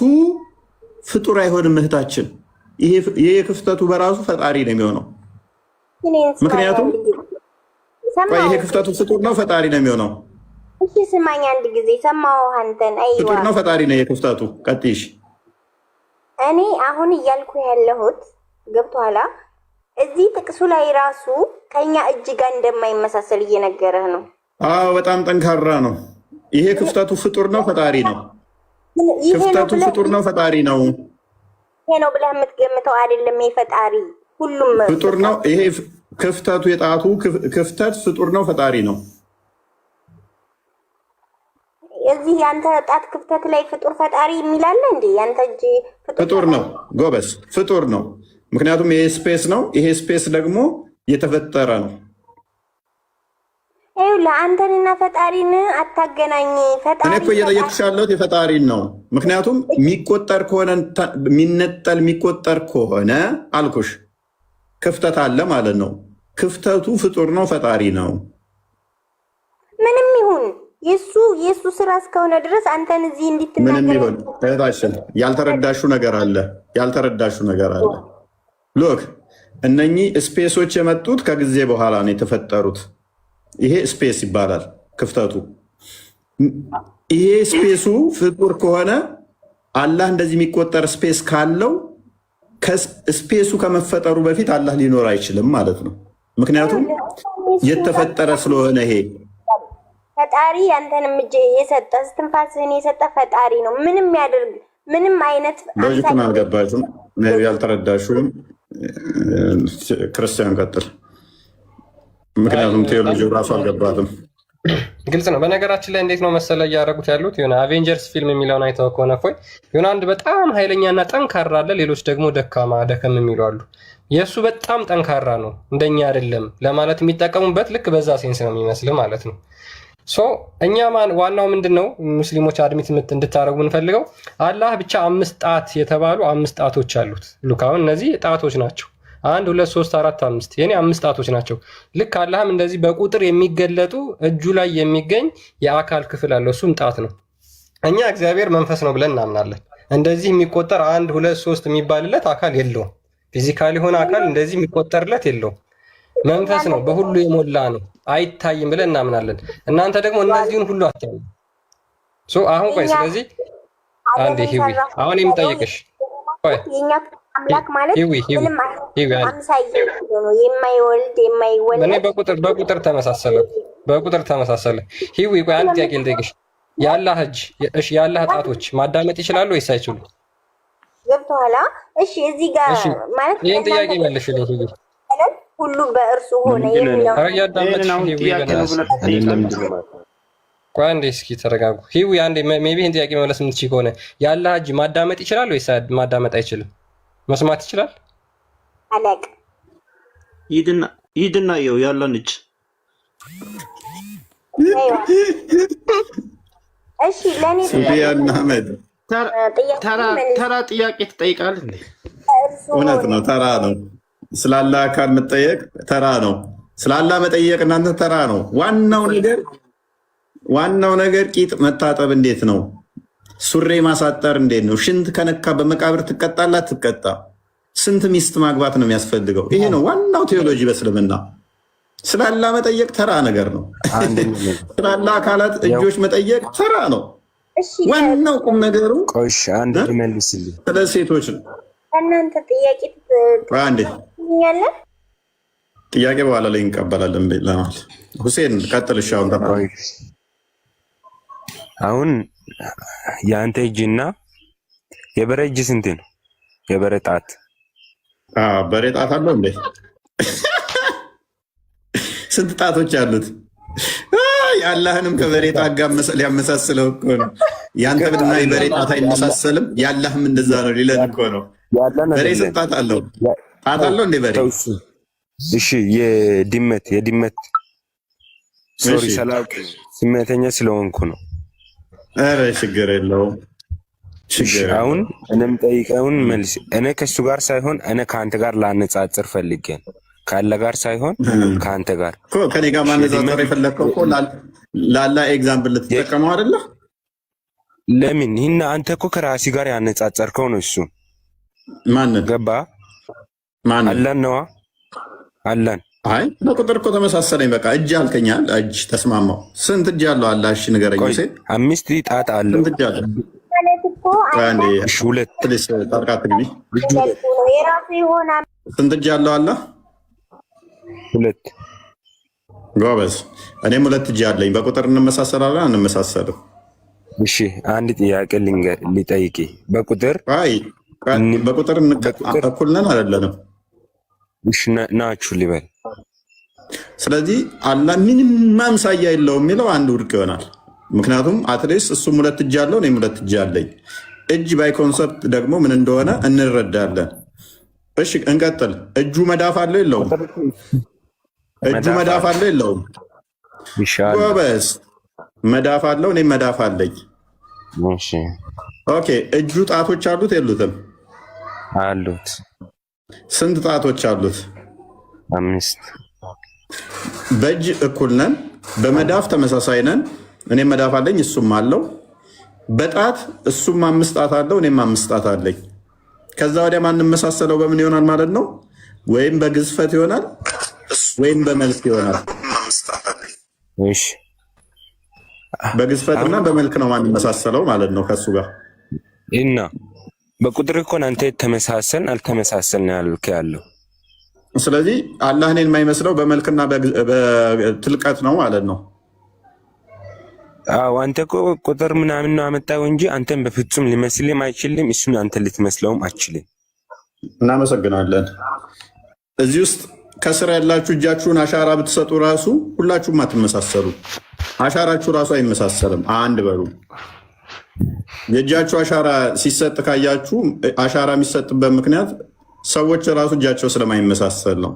ፍጡር አይሆንም እህታችን። ይሄ ክፍተቱ በራሱ ፈጣሪ ነው የሚሆነው። ምክንያቱም ይሄ ክፍተቱ ፍጡር ነው ፈጣሪ ነው የሚሆነው። እሺ ስማኝ አንድ ጊዜ ሰማሁ አንተን። አይዋ ፍጡር ነው ፈጣሪ ነው የክፍተቱ። ቀጥይሽ። እኔ አሁን እያልኩ ያለሁት ገብቶሃል? እዚህ ጥቅሱ ላይ ራሱ ከኛ እጅ ጋር እንደማይመሳሰል እየነገረህ ነው። አዎ በጣም ጠንካራ ነው። ይሄ ክፍተቱ ፍጡር ነው ፈጣሪ ነው። ክፍተቱ ፍጡር ነው ፈጣሪ ነው። ይሄ ነው ብለህ የምትገምተው አይደለም። የፈጣሪ ሁሉም ፍጡር ነው። ይሄ ክፍተቱ የጣቱ ክፍተት ፍጡር ነው ፈጣሪ ነው። እዚህ ያንተ ጣት ክፍተት ላይ ፍጡር ፈጣሪ የሚላለ እንዴ? ያንተ እጅ ፍጡር ነው ጎበስ፣ ፍጡር ነው። ምክንያቱም ይሄ ስፔስ ነው። ይሄ ስፔስ ደግሞ የተፈጠረ ነው። ለአንተንና ፈጣሪን አታገናኝ። ፈጣሪ እኔ እኮ እየጠየቅሽ ያለሁት የፈጣሪን ነው። ምክንያቱም የሚቆጠር ከሆነ የሚነጠል የሚቆጠር ከሆነ አልኩሽ ክፍተት አለ ማለት ነው። ክፍተቱ ፍጡር ነው ፈጣሪ ነው። ምንም ይሁን የሱ ስራ እስከሆነ ድረስ አንተን እዚህ እንድትናገር ምንም ይሁን እህታችን ያልተረዳሹ ነገር አለ። ሎክ እነኚህ ስፔሶች የመጡት ከጊዜ በኋላ ነው የተፈጠሩት። ይሄ ስፔስ ይባላል ክፍተቱ። ይሄ ስፔሱ ፍጡር ከሆነ አላህ እንደዚህ የሚቆጠር ስፔስ ካለው ስፔሱ ከመፈጠሩ በፊት አላህ ሊኖር አይችልም ማለት ነው። ምክንያቱም የተፈጠረ ስለሆነ ይሄ ፈጣሪ አንተንም እጅ የሰጠ እስትንፋስህን የሰጠ ፈጣሪ ነው። ምንም ያደርግ ምንም አይነት ሎጂኩን አልገባችሁም፣ ያልተረዳችሁም። ክርስቲያን ቀጥል። ምክንያቱም ቴዎሎጂ ራሱ አልገባትም። ግልጽ ነው። በነገራችን ላይ እንዴት ነው መሰለ እያደረጉት ያሉት የሆነ አቬንጀርስ ፊልም የሚለውን አይተው ከሆነ ፎይ የሆነ አንድ በጣም ኃይለኛና ጠንካራ አለ፣ ሌሎች ደግሞ ደከም የሚሉ አሉ። የእሱ በጣም ጠንካራ ነው እንደኛ አይደለም ለማለት የሚጠቀሙበት ልክ በዛ ሴንስ ነው የሚመስል ማለት ነው። እኛ ዋናው ምንድን ነው ሙስሊሞች አድሚት እንድታደረጉ የምንፈልገው አላህ ብቻ 5 ጣት የተባሉ 5 ጣቶች አሉት። ሉካውን እነዚህ ጣቶች ናቸው። 1 2 3 4 5 የኔ 5 ጣቶች ናቸው። ልክ አላህም እንደዚህ በቁጥር የሚገለጡ እጁ ላይ የሚገኝ የአካል ክፍል አለው፣ እሱም ጣት ነው። እኛ እግዚአብሔር መንፈስ ነው ብለን እናምናለን። እንደዚህ የሚቆጠር 1 2 3 የሚባልለት አካል የለውም። ፊዚካል የሆነ አካል እንደዚህ የሚቆጠርለት የለውም። መንፈስ ነው፣ በሁሉ የሞላ ነው፣ አይታይም ብለን እናምናለን። እናንተ ደግሞ እነዚህን ሁሉ አታዩ። አሁን ቆይ፣ ስለዚህ አንዴ ሂዊ አሁን የምጠይቅሽ የኛ አምላክ ማለት ምንም አምሳያ ነው የማይወልድ እኔ በቁጥር ተመሳሰለ። ሂዊ ቆይ አንድ ጥያቄ ልጠይቅሽ። የአላህ እጅ እሺ፣ የአላህ ጣቶች ማዳመጥ ይችላሉ ወይስ አይችሉም? ገብቶሃል? እሺ እዚህ ጋር ማለት ይሄን ጥያቄ መልሽልኝ ሂዊ። ሁሉ በእርሱ ሆነ የሚለው ቆይ አንዴ እስኪ ተረጋጉ። ሂዊ አንዴ ሜቢ ይሄን ጥያቄ መመለስ የምትችይ ከሆነ የአላህ እጅ ማዳመጥ ይችላል ወይስ ማዳመጥ አይችልም? መስማት ይችላል? አለቅ ሂድና የው ያለን እጅ እሺ ለኔ ሱፊያን አህመድ ተራ ጥያቄ ትጠይቃለህ እንዴ? እውነት ነው፣ ተራ ነው። ስላላ አካል መጠየቅ ተራ ነው። ስላላ መጠየቅ እናንተ ተራ ነው። ዋናው ነገር ቂጥ መታጠብ እንዴት ነው? ሱሬ ማሳጠር እንዴት ነው? ሽንት ከነካ በመቃብር ትቀጣላ ትቀጣ? ስንት ሚስት ማግባት ነው የሚያስፈልገው? ይሄ ነው ዋናው ቴዎሎጂ በእስልምና። ስላላ መጠየቅ ተራ ነገር ነው። ስላላ አካላት እጆች መጠየቅ ተራ ነው። ዋናው ቁም ነገሩ ቆሽ አንድ መልስልኝ ስለ ሴቶች ነው። እናንተ ጥያቄ ጥያቄ በኋላ ላይ እንቀበላለን ለማለት ሁሴን ቀጥል። አሁን የአንተ እጅና የበሬ እጅ ስንት ነው? የበሬ ጣት በሬ ጣት አለው እንዴ? ስንት ጣቶች አሉት? የአላህንም ከበሬ ጣት ጋር ሊያመሳስለው እኮ ነው። ያንተና የበሬ ጣት አይመሳሰልም። የአላህም እንደዛ ነው ሊለን እኮ ነው። በሬ ስንት ጣት አለው? ጣት አለው እንዴ በሬ? እሺ የድመት ሶሪ ሰላም ስሜተኛ ስለሆንኩ ነው። ኧረ ችግር የለውም። አሁን እኔም ጠይቀውን መልስ። እኔ ከሱ ጋር ሳይሆን እኔ ከአንተ ጋር ላነጻጽር ፈልጌ ነው። ካለ ጋር ሳይሆን ከአንተ ጋር እኮ ከኔ ጋር ማነጻጸር የፈለግከው እኮ ላላ ኤግዛምፕል ልትጠቀመው አይደለ? ለምን ይህና አንተ እኮ ከራሲ ጋር ያነጻጸርከው ነው። እሱ ማንን ገባ? አላን ነዋ አላን። አይ በቁጥር እኮ ተመሳሰለኝ። በቃ እጅ አልከኛል። እጅ ተስማማው። ስንት እጅ አለው አላህ? እሺ ንገረኝ። 5 ጣት አለው። ስንት እጅ አለው? ስንት እጅ አለው አላህ? 2። ጎበዝ። እኔም 2 እጅ አለኝ። በቁጥር እንመሳሰላለን አንመሳሰልም? እሺ አንድ ጥያቄ ሊጠይቅ። በቁጥር እኩል ነን አይደለንም? እሺ ናችሁ ሊበል። ስለዚህ አላህ ምንም ማምሳያ የለውም የሚለው አንድ ውድቅ ይሆናል። ምክንያቱም አትሊስት እሱም 2 እጅ አለው እኔም 2 እጅ አለኝ። እጅ ባይ ኮንሰፕት ደግሞ ምን እንደሆነ እንረዳለን። እሺ እንቀጥል። እጁ መዳፍ አለው የለውም? እጁ መዳፍ አለው የለውም? ጎበዝ። መዳፍ አለው እኔም መዳፍ አለኝ። ኦኬ። እጁ ጣቶች አሉት የሉትም? አሉት። ስንት ጣቶች አሉት? 5። በእጅ እኩል ነን፣ በመዳፍ ተመሳሳይ ነን። እኔም መዳፍ አለኝ እሱም አለው። በጣት እሱም 5 ጣት አለው እኔም 5 ጣት አለኝ። ከዛ ወዲያ ማንመሳሰለው በምን ይሆናል ማለት ነው? ወይም በግዝፈት ይሆናል ወይም በመልክ ይሆናል። እሺ በግዝፈትና በመልክ ነው ማንመሳሰለው ማለት ነው ከሱ ጋር እና በቁጥር እኮ አንተ ተመሳሰልን አልተመሳሰልን ያለው። ስለዚህ አላህ እኔን የማይመስለው በመልክና በትልቀት ነው ማለት ነው። አዎ አንተ እኮ ቁጥር ምናምን ነው አመጣው እንጂ አንተን በፍጹም ሊመስልም አይችልም። እሱን አንተ ልትመስለውም አትችልም። እናመሰግናለን። እዚህ ውስጥ ከስር ያላችሁ እጃችሁን አሻራ ብትሰጡ ራሱ ሁላችሁም አትመሳሰሉ። አሻራችሁ ራሱ አይመሳሰልም። አንድ በሉ። የእጃችሁ አሻራ ሲሰጥ ካያችሁ አሻራ የሚሰጥበት ምክንያት ሰዎች ራሱ እጃቸው ስለማይመሳሰል ነው።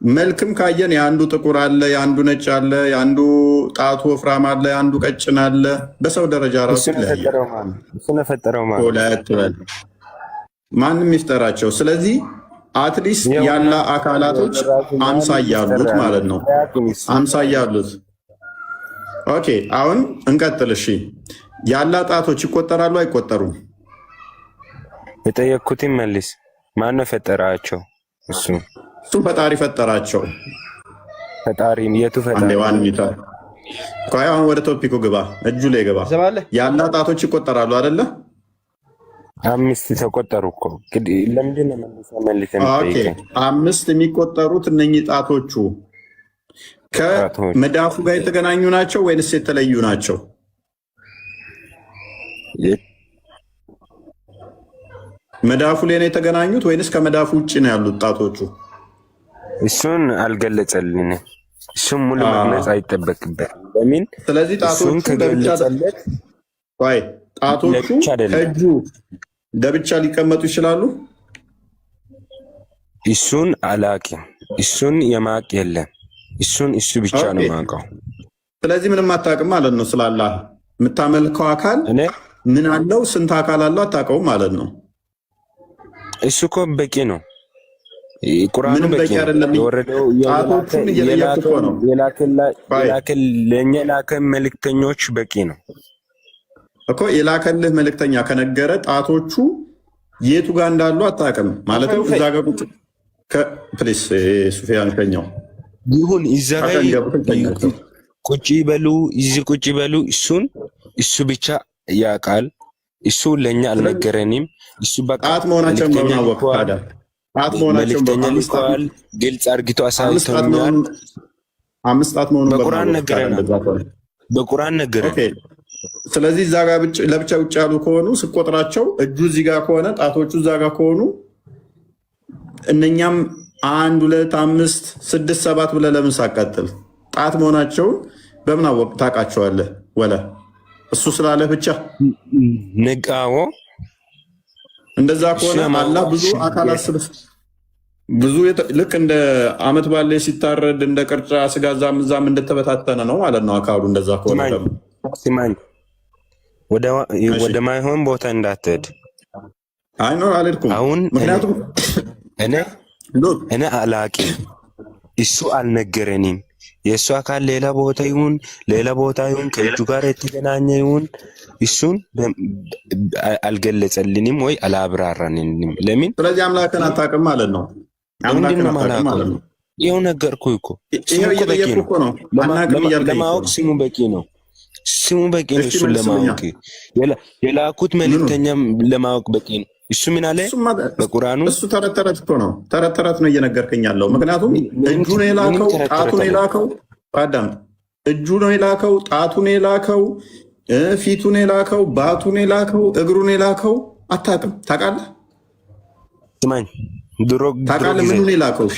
መልክም ካየን የአንዱ ጥቁር አለ፣ የአንዱ ነጭ አለ፣ የአንዱ ጣቱ ወፍራም አለ፣ የአንዱ ቀጭን አለ። በሰው ደረጃ ራሱ ማንም ይፍጠራቸው። ስለዚህ አትሊስት ያለ አካላቶች አምሳያ አሉት ማለት ነው። አምሳያ አሉት። ኦኬ አሁን እንቀጥል። እሺ ያለ ጣቶች ይቆጠራሉ አይቆጠሩም? የጠየቅኩትን መልስ። ማነው ፈጠራቸው? እሱ ፈጣሪ ፈጠራቸው። ፈጣሪ የቱ ፈጣሪ? አሁን ወደ ቶፒኩ ግባ፣ እጁ ላይ ግባ። ያለ ጣቶች ይቆጠራሉ አይደለ? 5 ተቆጠሩ እኮ እንግዲህ ለምንድን ነው መልሰህ ኦኬ 5 የሚቆጠሩት እነኚህ ጣቶቹ ከመዳፉ ጋር የተገናኙ ናቸው ወይንስ የተለዩ ናቸው? መዳፉ ላይ ነው የተገናኙት ወይንስ ከመዳፉ ውጭ ነው ያሉት ጣቶቹ? እሱን አልገለጸልንም። እሱን ሙሉ መግለጽ አይጠበቅበትም። ለምን? ስለዚህ ጣቶቹ ከእጁ ለብቻ ሊቀመጡ ይችላሉ። እሱን አላውቅም። እሱን የማቅ የለም። እሱን እሱ ብቻ ነው የማውቀው። ስለዚህ ምንም አታውቅም ማለት ነው። ስላላህ የምታመልከው አካል ምን አለው? ስንት አካል አለው? አታውቀውም ማለት ነው። እሱ እኮ በቂ ነው። ቁርአኑ በቂ አይደለም። የወረደው ጣቶቹን እየለየኩ ነው። ለእኛ የላከን መልእክተኞች በቂ ነው እኮ። የላከልህ መልእክተኛ ከነገረ ጣቶቹ የቱ ጋር እንዳሉ አታውቅም ማለት ነው። እዛ ጋር ፕሊስ ሱፊያን ከኛው ይሁን እዛ ላይ ቁጭ ይበሉ፣ እዚህ ቁጭ ይበሉ። እሱ ብቻ ያውቃል። እሱ ለእኛ አልነገረንም። እሱ በቃ ጣት መሆናቸውን በማወቅ ታዲያ ጣት መሆናቸውን ልከዋል። ግልጽ አርግቶ አሳይቶኛል። 5 ጣት መሆኑን በቁርአን ነገረን። ስለዚህ እዛ ጋር ለብቻ ውጭ ያሉ ከሆኑ ስቆጥራቸው እጁ እዚህ ጋር ከሆነ ጣቶቹ እዛ ጋር ከሆኑ እነኛም 1 2 5 6 7 ብለህ ለምን ሳቀጥል ጣት መሆናቸውን በምን አወቅ ታውቃቸዋለህ? ወለ እሱ ስላለ ብቻ ነቃዎ። እንደዛ ከሆነ አላህ ብዙ አካላት ብዙ ልክ እንደ አመት ባለ ሲታረድ እንደ ቅርጫ ስጋ ዛም እንደተበታተነ ነው ማለት ነው አካሉ። እንደዛ ከሆነ ሲማኝ ወደ ማይሆን ቦታ እንዳትሄድ። አይ ነው አልሄድኩም። አሁን ምክንያቱም እኔ አላውቅም። እሱ አልነገረኝም። የእሱ አካል ሌላ ቦታ ይሁን ከእጁ ጋር የተገናኘ ይሁን እሱን አልገለጸልንም ወይ አላብራራንም። ለምን? ስለዚህ አምላክን አታውቅም ማለት ነው። አምላክን አታውቅም ማለት ነው። ይኸው ነገርኩህ እኮ ለማወቅ ስሙ በቂ ነው። እሱን ለማወቅ የላኩት መልእክተኛም ለማወቅ በቂ ነው። እሱ ምን አለ በቁርአኑ? እሱ ተረት ተረት እኮ ነው። ተረት ተረት ነው እየነገርከኝ ያለው። ምክንያቱም እጁ ነው የላከው፣ ጣቱ ነው የላከው። አዳምጥ። እጁ ነው የላከው፣ ጣቱ ነው የላከው፣ ፊቱ ነው የላከው፣ ባቱ ነው የላከው፣ እግሩ ነው የላከው። አታውቅም? ታውቃለህ? ስማኝ፣ ድሮ ታውቃለህ? ምኑ ነው የላከው? እሺ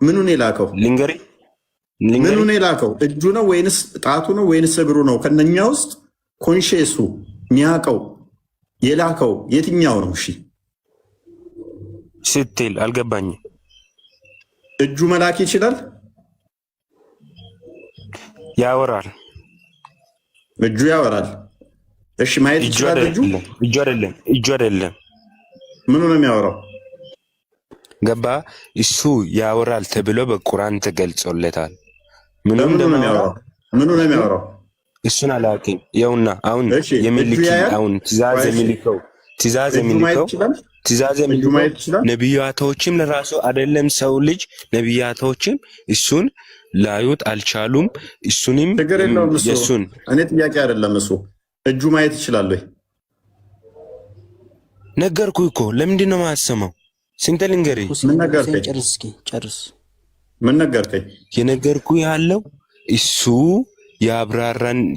ምኑ ነው የላከው? ልንገርህ። ምኑ ነው የላከው? እጁ ነው ወይንስ ጣቱ ነው ወይንስ እግሩ ነው? ከነኛ ውስጥ ኮንሽሱ የሚያውቀው የላከው የትኛው ነው? እሺ ስትል አልገባኝም። እጁ መላክ ይችላል? ያወራል። እጁ ያወራል። እሺ ማየት ይችላል? እጁ አይደለም። ምኑ ነው የሚያወራው? ገባ? እሱ ያወራል ተብሎ በቁርአን ተገልጾለታል። ምኑ ነው የሚያወራው? እሱን አላውቅም። ይኸውና አሁን አሁን ትእዛዝ የሚልከው ነቢያቶችም ለራሱ አይደለም ሰው ልጅ ነቢያቶችም እሱን ላዩት አልቻሉም። እሱንም የሱን እኔ ጥያቄ አይደለም። እሱ እጁ ማየት ይችላል ወይ? ነገርኩህ እኮ። ለምንድን ነው የማያሰማው? ስንት ልንገርህ? ምን ነገርከኝ? የነገርኩህ ያለው እሱ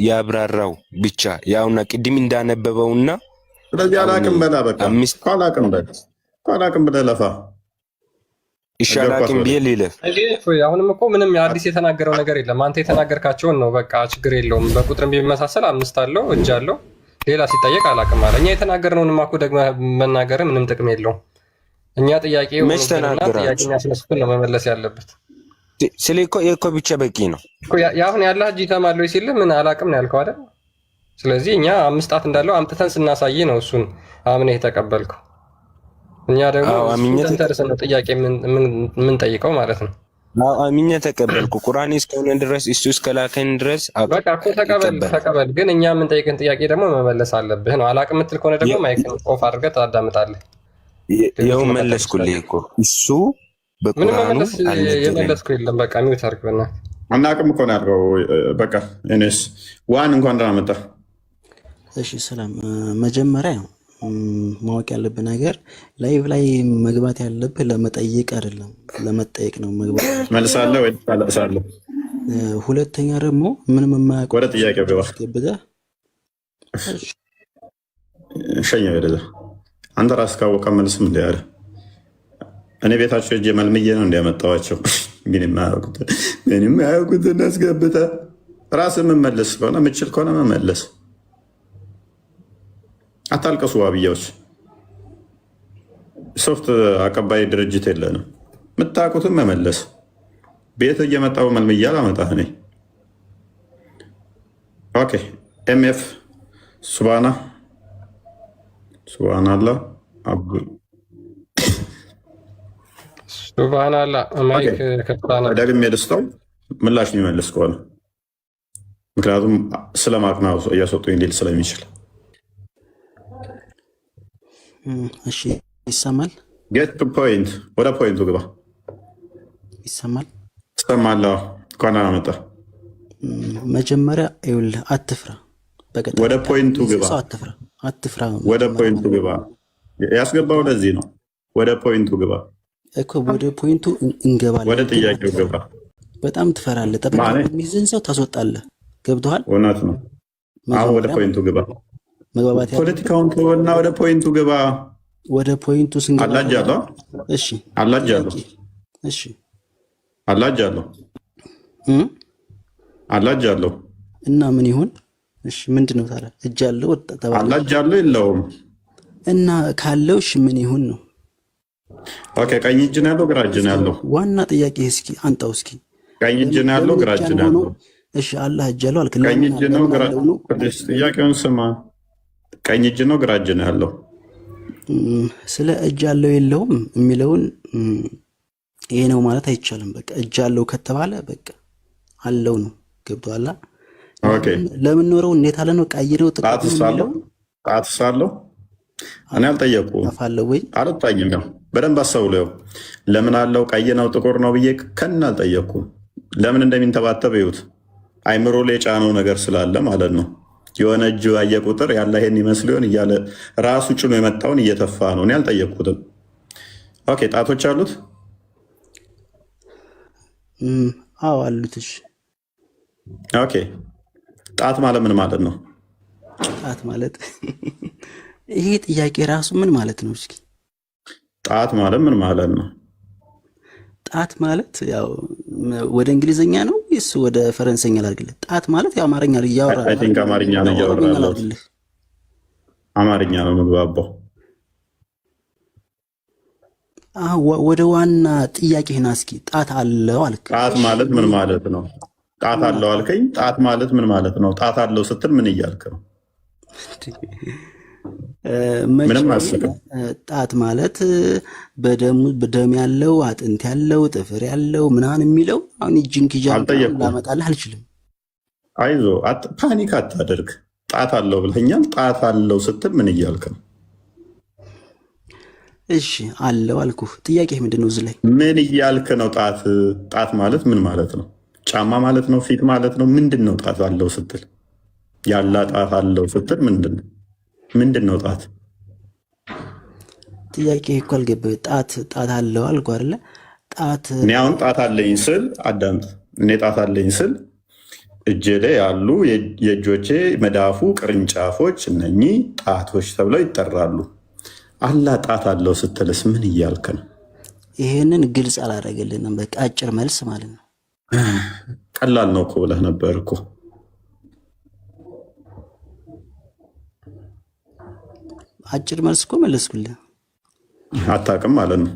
ያብራራው ብቻ ያውና ቅድም እንዳነበበውና ስለዚህ አላቅም በላ በቃ አላቅም በላ ለፋ ይሻላቅም ብዬ ልለፍ። አሁንም እኮ ምንም አዲስ የተናገረው ነገር የለም። አንተ የተናገርካቸውን ነው። በቃ ችግር የለውም። በቁጥርም ቢመሳሰል 5 አለው እጅ አለው። ሌላ ሲጠየቅ አላቅም አለ። እኛ የተናገርነውንማ እኮ ደግመህ መናገር ምንም ጥቅም የለውም። እኛ ጥያቄ የሚያስነሱትን ነው መመለስ ያለበት። ስለ እኮ ብቻ በቂ ነው። አሁን ያለ እጅ ተማለው ሲልህ ምን አላቅም ነው ያልከው አይደል? ስለዚህ እኛ 5 ጣት እንዳለው አምጥተን ስናሳይ ነው እሱን አምነህ የተቀበልከው። እኛ ደግሞ ተንተርሰን ነው ጥያቄ ምን ጠይቀው ማለት ነው። አሚኛ ተቀበልኩ። ቁርአን እስከሆነ ድረስ እሱ እስከላከን ድረስ በቃ እኮ ተቀበል። ግን እኛ የምንጠይቅን ጥያቄ ደግሞ መመለስ አለብህ ነው። አላቅም የምትል ከሆነ ደግሞ ማይክን ኦፍ አድርገህ ታዳምጣለህ። ይኸው መለስኩልህ እኮ እሱ ምንም የመለስኩ የለም። በቃ ሚውት አድርግ በእናትህ። አናቅም እኮ ነው ያልከው። በቃ እኔስ ዋን እንኳን ደህና መጣህ። እሺ ሰላም። መጀመሪያ ማወቅ ያለብህ ነገር ላይቭ ላይ መግባት ያለብህ ለመጠየቅ አይደለም፣ ለመጠየቅ ነው መግባት። መልሳለሁ ወይ ታለቅሳለህ? ሁለተኛ ደግሞ ምንም የማያውቅ ወደ ጥያቄው ገባ። ሸኘው ወደዛ። አንተ ራስህ ካወቀ መልስም እንደ ያለ እኔ ቤታቸው እጄ መልምዬ ነው እንዲያመጣዋቸው ግን የማያውቁትን አስገብተህ ራስህ መመለስ ከሆነ ምችል ከሆነ መመለስ። አታልቀሱ ዋብያዎች። ሶፍት አቀባይ ድርጅት የለንም። የምታውቁትን መመለስ። ቤት እየመጣሁ መልምዬ አላመጣህ እኔ። ኦኬ ኤምኤፍ ሱብሃናላህ ሱብሃናላህ ማይክ ከፍታና ደግሜ ልስጠው ምላሽ የሚመልስ ከሆነ ምክንያቱም ስለማቅናው እያስወጡኝ ሊል ስለሚችል። እሺ ይሰማል። ጌት ቱ ፖይንት፣ ወደ ፖይንቱ ግባ። ይሰማል። ትሰማለህ? እንኳን አመጣ። መጀመሪያ ይኸውልህ አትፍራ። ወደ ፖይንቱ ግባ። አትፍራ። ወደ ፖይንቱ ግባ። ያስገባው ለዚህ ነው። ወደ ፖይንቱ ግባ እኮ። ወደ ፖይንቱ እንገባለን። ወደ ጥያቄው ግባ። በጣም ትፈራለህ። ጠበቃ የሚይዝን ሰው ታስወጣለህ። ገብቶሃል? እውነት ነው። አሁን ወደ ፖይንቱ ግባ። መግባባት ፖለቲካውን ተወና ወደ ፖይንቱ ግባ። ወደ ፖይንቱ ስንገባ አላጃለሁ። እሺ አላጃለሁ። እሺ አላጃለሁ። አላጃለሁ እና ምን ይሁን? እሺ ምንድነው ታዲያ? እጅ አለው ተባለ። አላጃለሁ የለውም እና ካለው እሺ ምን ይሁን ነው? ኦኬ ቀኝ እጅ ነው ያለው ግራ እጅ ነው ያለው? ዋና ጥያቄ እስኪ አንጣው እስኪ። ቀኝ እጅ ነው ያለው ግራ እጅ ነው ያለው? እሺ አላህ እጅ አለው አልክ። ቀኝ እጅ ነው ግራ ጥያቄውን ስማ። ቀኝ እጅ ነው ግራ እጅ ነው ያለው? ስለ እጅ አለው የለውም የሚለውን ይሄ ነው ማለት አይቻልም። በቃ እጅ አለው ከተባለ በቃ አለው ነው። ገብቶሃል? ኦኬ ለምን ኖረው እንዴት አለ ነው ቀይረው ጣትስ አለው? እኔ አልጠየቁም። አፋለው ወይ አልታኝም። ያው በደንብ አስተውለው። ለምን አለው ቀይ ነው ጥቁር ነው ብዬ ከና አልጠየቁም። ለምን እንደሚንተባተብ ይዩት። አይምሮ ላይ የጫነው ነገር ስላለ ማለት ነው። የሆነ እጅ ያየ ቁጥር ያለ ይሄን ይመስል ይሆን እያለ ራሱ ጭኖ የመጣውን እየተፋ ነው። እኔ አልጠየቅኩትም። ኦኬ ጣቶች አሉት? አዎ አሉት። እሺ ኦኬ ጣት ማለት ምን ማለት ነው? ጣት ማለት ይሄ ጥያቄ ራሱ ምን ማለት ነው? እስኪ ጣት ማለት ምን ማለት ነው? ጣት ማለት ያው ወደ እንግሊዘኛ ነው ወይስ ወደ ፈረንሰኛ ላድርግልህ? ጣት ማለት ያው አማርኛ ነው እያወራህ። አይ ቲንክ አማርኛ ነው እያወራህ። አማርኛ ነው ምግባባው። ወደ ዋና ጥያቄህና እስኪ ጣት አለው አልክ። ጣት ማለት ምን ማለት ነው? ጣት አለው አልከኝ። ጣት ማለት ምን ማለት ነው? ጣት አለው ስትል ምን እያልክ ነው? ምንም አስቀም። ጣት ማለት በደም ያለው አጥንት ያለው ጥፍር ያለው ምናምን የሚለው አሁን እጅን ኪጃ ላመጣልህ አልችልም። አይዞ ፓኒክ አታደርግ። ጣት አለው ብለኛል። ጣት አለው ስትል ምን እያልክ ነው? እሺ አለው አልኩህ። ጥያቄ ምንድን ነው? እዚህ ላይ ምን እያልክ ነው? ጣት ማለት ምን ማለት ነው? ጫማ ማለት ነው? ፊት ማለት ነው? ምንድን ነው ጣት አለው ስትል? ያላ ጣት አለው ስትል ምንድን ነው? ምንድን ነው ጣት? ጥያቄ እኮ አልገባኝ። ጣት አለው አልኩ አይደለ? ጣት እኔ አሁን ጣት አለኝ ስል አዳምጥ። እኔ ጣት አለኝ ስል እጄ ላይ ያሉ የእጆቼ መዳፉ ቅርንጫፎች እነኚህ ጣቶች ተብለው ይጠራሉ። አላ ጣት አለው ስትልስ ምን እያልክ ነው? ይሄንን ግልጽ አላደረገልንም። በቃ አጭር መልስ ማለት ነው። ቀላል ነው እኮ ብለህ ነበር እኮ። አጭር መልስ እኮ መለስኩልህ። አታውቅም ማለት ነው።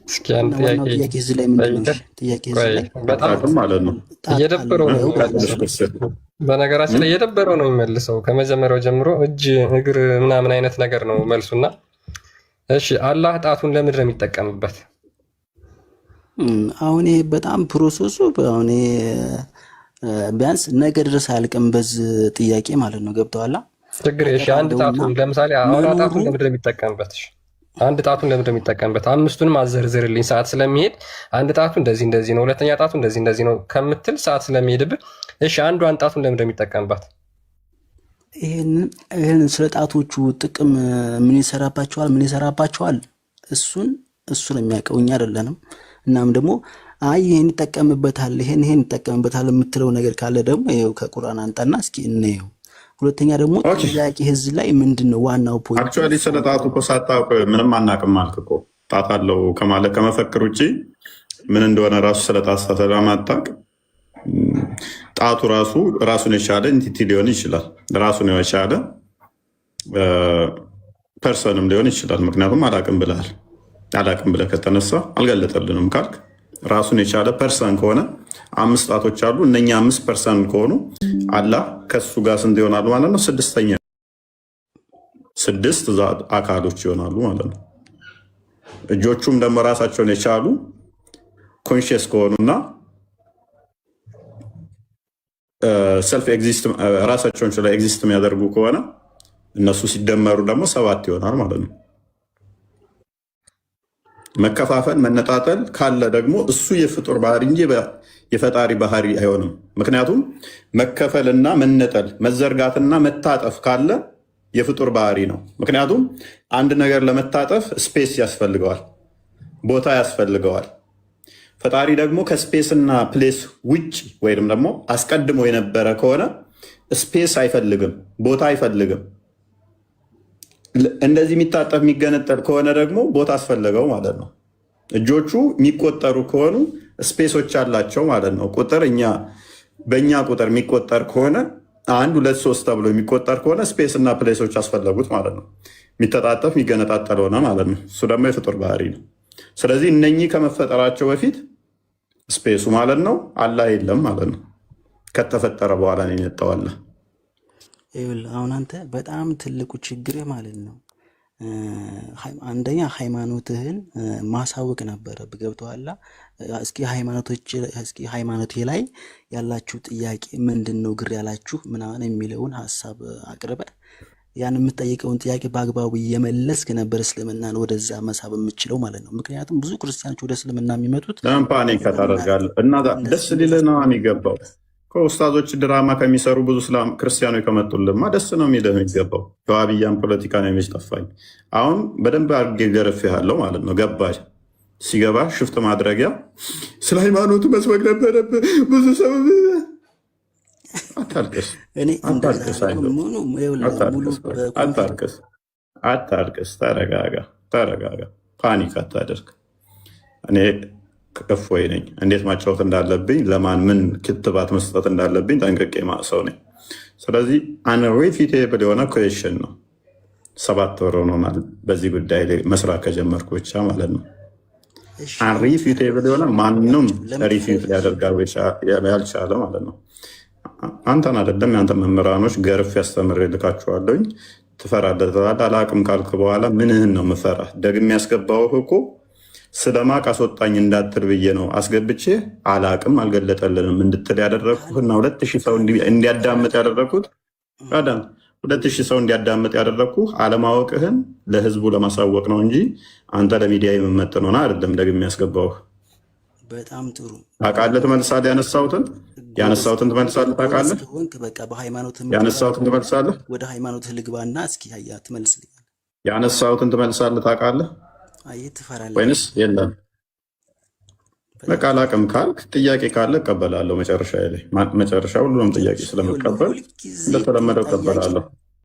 እስኪ አንድ ጥያቄ እዚህ ላይ ምንድን ነው? ጥያቄ እዚህ ላይ አታውቅም ማለት ነው። እየደበረው ነው። በነገራችን ላይ እየደበረው ነው የሚመልሰው። ከመጀመሪያው ጀምሮ እጅ እግር ምናምን አይነት ነገር ነው መልሱና። እሺ አላህ ጣቱን ለምንድን ነው የሚጠቀምበት? አሁን ይሄ በጣም ፕሮሰሱ አሁን ቢያንስ ነገ ድረስ አያልቅም በዚህ ጥያቄ ማለት ነው። ገብተዋላ? ችግር እሺ አንድ ጣቱን ለምሳሌ አሁን ጣቱን ለምንድን ነው የሚጠቀምበት? እሺ አንድ ጣቱን ለምንድን ነው የሚጠቀምበት? አምስቱንም አዘርዝርልኝ ሰዓት ስለሚሄድ አንድ ጣቱ እንደዚህ ነው፣ ሁለተኛ ጣቱ እንደዚህ ነው ከምትል ሰዓት ስለሚሄድብህ፣ እሺ አንዷን ጣቱን ለምንድን ነው የሚጠቀምባት? ይህን ስለ ጣቶቹ ጥቅም ምን ይሰራባቸዋል? እሱ ነው የሚያውቀው፣ እኛ አይደለንም። እናም ደግሞ አይ ይሄን ይጠቀምበታል ይሄን ይጠቀምበታል የምትለው ነገር ካለ ደግሞ ይኸው ከቁርአን አንጣና እስኪ እንየው። ሁለተኛ ደግሞ ጥያቄ ህዝብ ላይ ምንድነው ዋናው ፖይንት? አክቹአሊ ስለ ጣቱ እኮ ሳታውቅ ምንም አናውቅም አልክ እኮ። ጣት አለው ከማለት ከመፈክር ውጭ ምን እንደሆነ ራሱ ስለ ጣት ስለማታውቅ ጣቱ ራሱን የቻለ ኢንቲቲ ሊሆን ይችላል፣ ራሱን የቻለ ፐርሰንም ሊሆን ይችላል። ምክንያቱም አላውቅም ብለሃል። አላውቅም ብለህ ከተነሳ አልገለጠልንም ካልክ ራሱን የቻለ ፐርሰን ከሆነ 5 ጣቶች አሉ። እነኛ 5 ፐርሰን ከሆኑ አላህ ከሱ ጋር ስንት ይሆናሉ ማለት ነው? 6 አካሎች ይሆናሉ ማለት ነው። እጆቹም ደግሞ ራሳቸውን የቻሉ ኮንሽስ ከሆኑና ሰልፍ ኤግዚስት ራሳቸውን ችላ ኤግዚስት የሚያደርጉ ከሆነ እነሱ ሲደመሩ ደግሞ 7 ይሆናል ማለት ነው። መከፋፈል መነጣጠል ካለ ደግሞ እሱ የፍጡር ባህሪ እንጂ የፈጣሪ ባህሪ አይሆንም። ምክንያቱም መከፈልና መነጠል መዘርጋትና መታጠፍ ካለ የፍጡር ባህሪ ነው። ምክንያቱም አንድ ነገር ለመታጠፍ ስፔስ ያስፈልገዋል፣ ቦታ ያስፈልገዋል። ፈጣሪ ደግሞ ከስፔስና ፕሌስ ውጭ ወይም ደግሞ አስቀድሞ የነበረ ከሆነ ስፔስ አይፈልግም፣ ቦታ አይፈልግም። እንደዚህ የሚታጠፍ የሚገነጠል ከሆነ ደግሞ ቦታ አስፈለገው ማለት ነው። እጆቹ የሚቆጠሩ ከሆኑ ስፔሶች አላቸው ማለት ነው። ቁጥር በእኛ ቁጥር የሚቆጠር ከሆነ 1 2 3 ተብሎ የሚቆጠር ከሆነ ስፔስ እና ፕሌሶች አስፈለጉት ማለት ነው። የሚተጣጠፍ የሚገነጣጠል ሆነ ማለት ነው። እሱ ደግሞ የፍጡር ባህሪ ነው። ስለዚህ እነኚህ ከመፈጠራቸው በፊት ስፔሱ ማለት ነው አላህ የለም ማለት ነው። ከተፈጠረ በኋላ ነው የመጣው አላህ። አሁን አንተ በጣም ትልቁ ችግር ማለት ነው አንደኛ ሃይማኖትህን ማሳወቅ ነበረ። ገብቶሃል? እስኪ ሃይማኖቴ ላይ ያላችሁ ጥያቄ ምንድን ነው ግር ያላችሁ ምናምን የሚለውን ሀሳብ አቅርበ ያን የምትጠይቀውን ጥያቄ በአግባቡ እየመለስክ ነበር እስልምናን ወደዛ መሳብ የምችለው ማለት ነው። ምክንያቱም ብዙ ክርስቲያኖች ወደ እስልምና የሚመጡት ፓኒክ ታደርጋለህ እና ደስ ሊልህ ነው የሚገባው። ኡስታዞች ድራማ ከሚሰሩ ብዙ ክርስቲያኖች ከመጡልማ ደስ ነው የሚገባው። የዋሃብያን ፖለቲካ ነው የሚስጠፋኝ። አሁን በደንብ አድርጌ ገርፌሃለሁ ማለት ነው። ገባህ? ሲገባ ሽፍት ማድረጊያ ስለ ሃይማኖቱ መስበክ ነበረብህ። ብዙ ሰው አታልቅስ፣ ተረጋጋ፣ ፓኒክ አታደርግ። እኔ እፎይ ነኝ። እንዴት ማጫወት እንዳለብኝ ለማን ምን ክትባት መስጠት እንዳለብኝ ጠንቅቄ ሰው ነኝ። ስለዚህ አንሪፊቴብል የሆነ ኩዌሽን ነው። 7 ወር ሆኖናል በዚህ ጉዳይ ላይ መስራት ከጀመርኩ ብቻ ማለት ነው። አንሪፊቴብል የሆነ ማንም ሪፊት ሊያደርጋው ያልቻለ ማለት ነው። አንተን አይደለም የአንተ መምህራኖች ገርፍ ያስተምር ልካችኋለኝ። ትፈራለህ ትላለህ። አላቅም ካልክ በኋላ ምንህን ነው ምፈራ? ደግሜ ያስገባውህ እኮ ስለማቅ አስወጣኝ እንዳትል ብዬ ነው አስገብቼ አላቅም አልገለጠልንም እንድትል ያደረግኩህ እና 2000 ሰው እንዲያዳምጥ ያደረግኩት 2000 ሰው እንዲያዳምጥ ያደረግኩህ አለማወቅህን ለህዝቡ ለማሳወቅ ነው እንጂ አንተ ለሚዲያ የምመጥን ሆነ አይደለም። ደግሜ ያስገባውህ በጣም ጥሩ ታውቃለህ። ትመልሳለህ። ያነሳሁትን ትመልሳለህ። ታውቃለህ። ያነሳሁትን ትመልሳለህ። ወደ ሃይማኖትህ ልግባና እስኪ ትመልስልኛል። ያነሳሁትን ትመልሳለህ። ታውቃለህ ወይንስ የለም? በቃ አላቅም ካልክ ጥያቄ ካለ እቀበላለሁ። መጨረሻ ሁሉንም ጥያቄ ስለምቀበል እንደተለመደው እቀበላለሁ።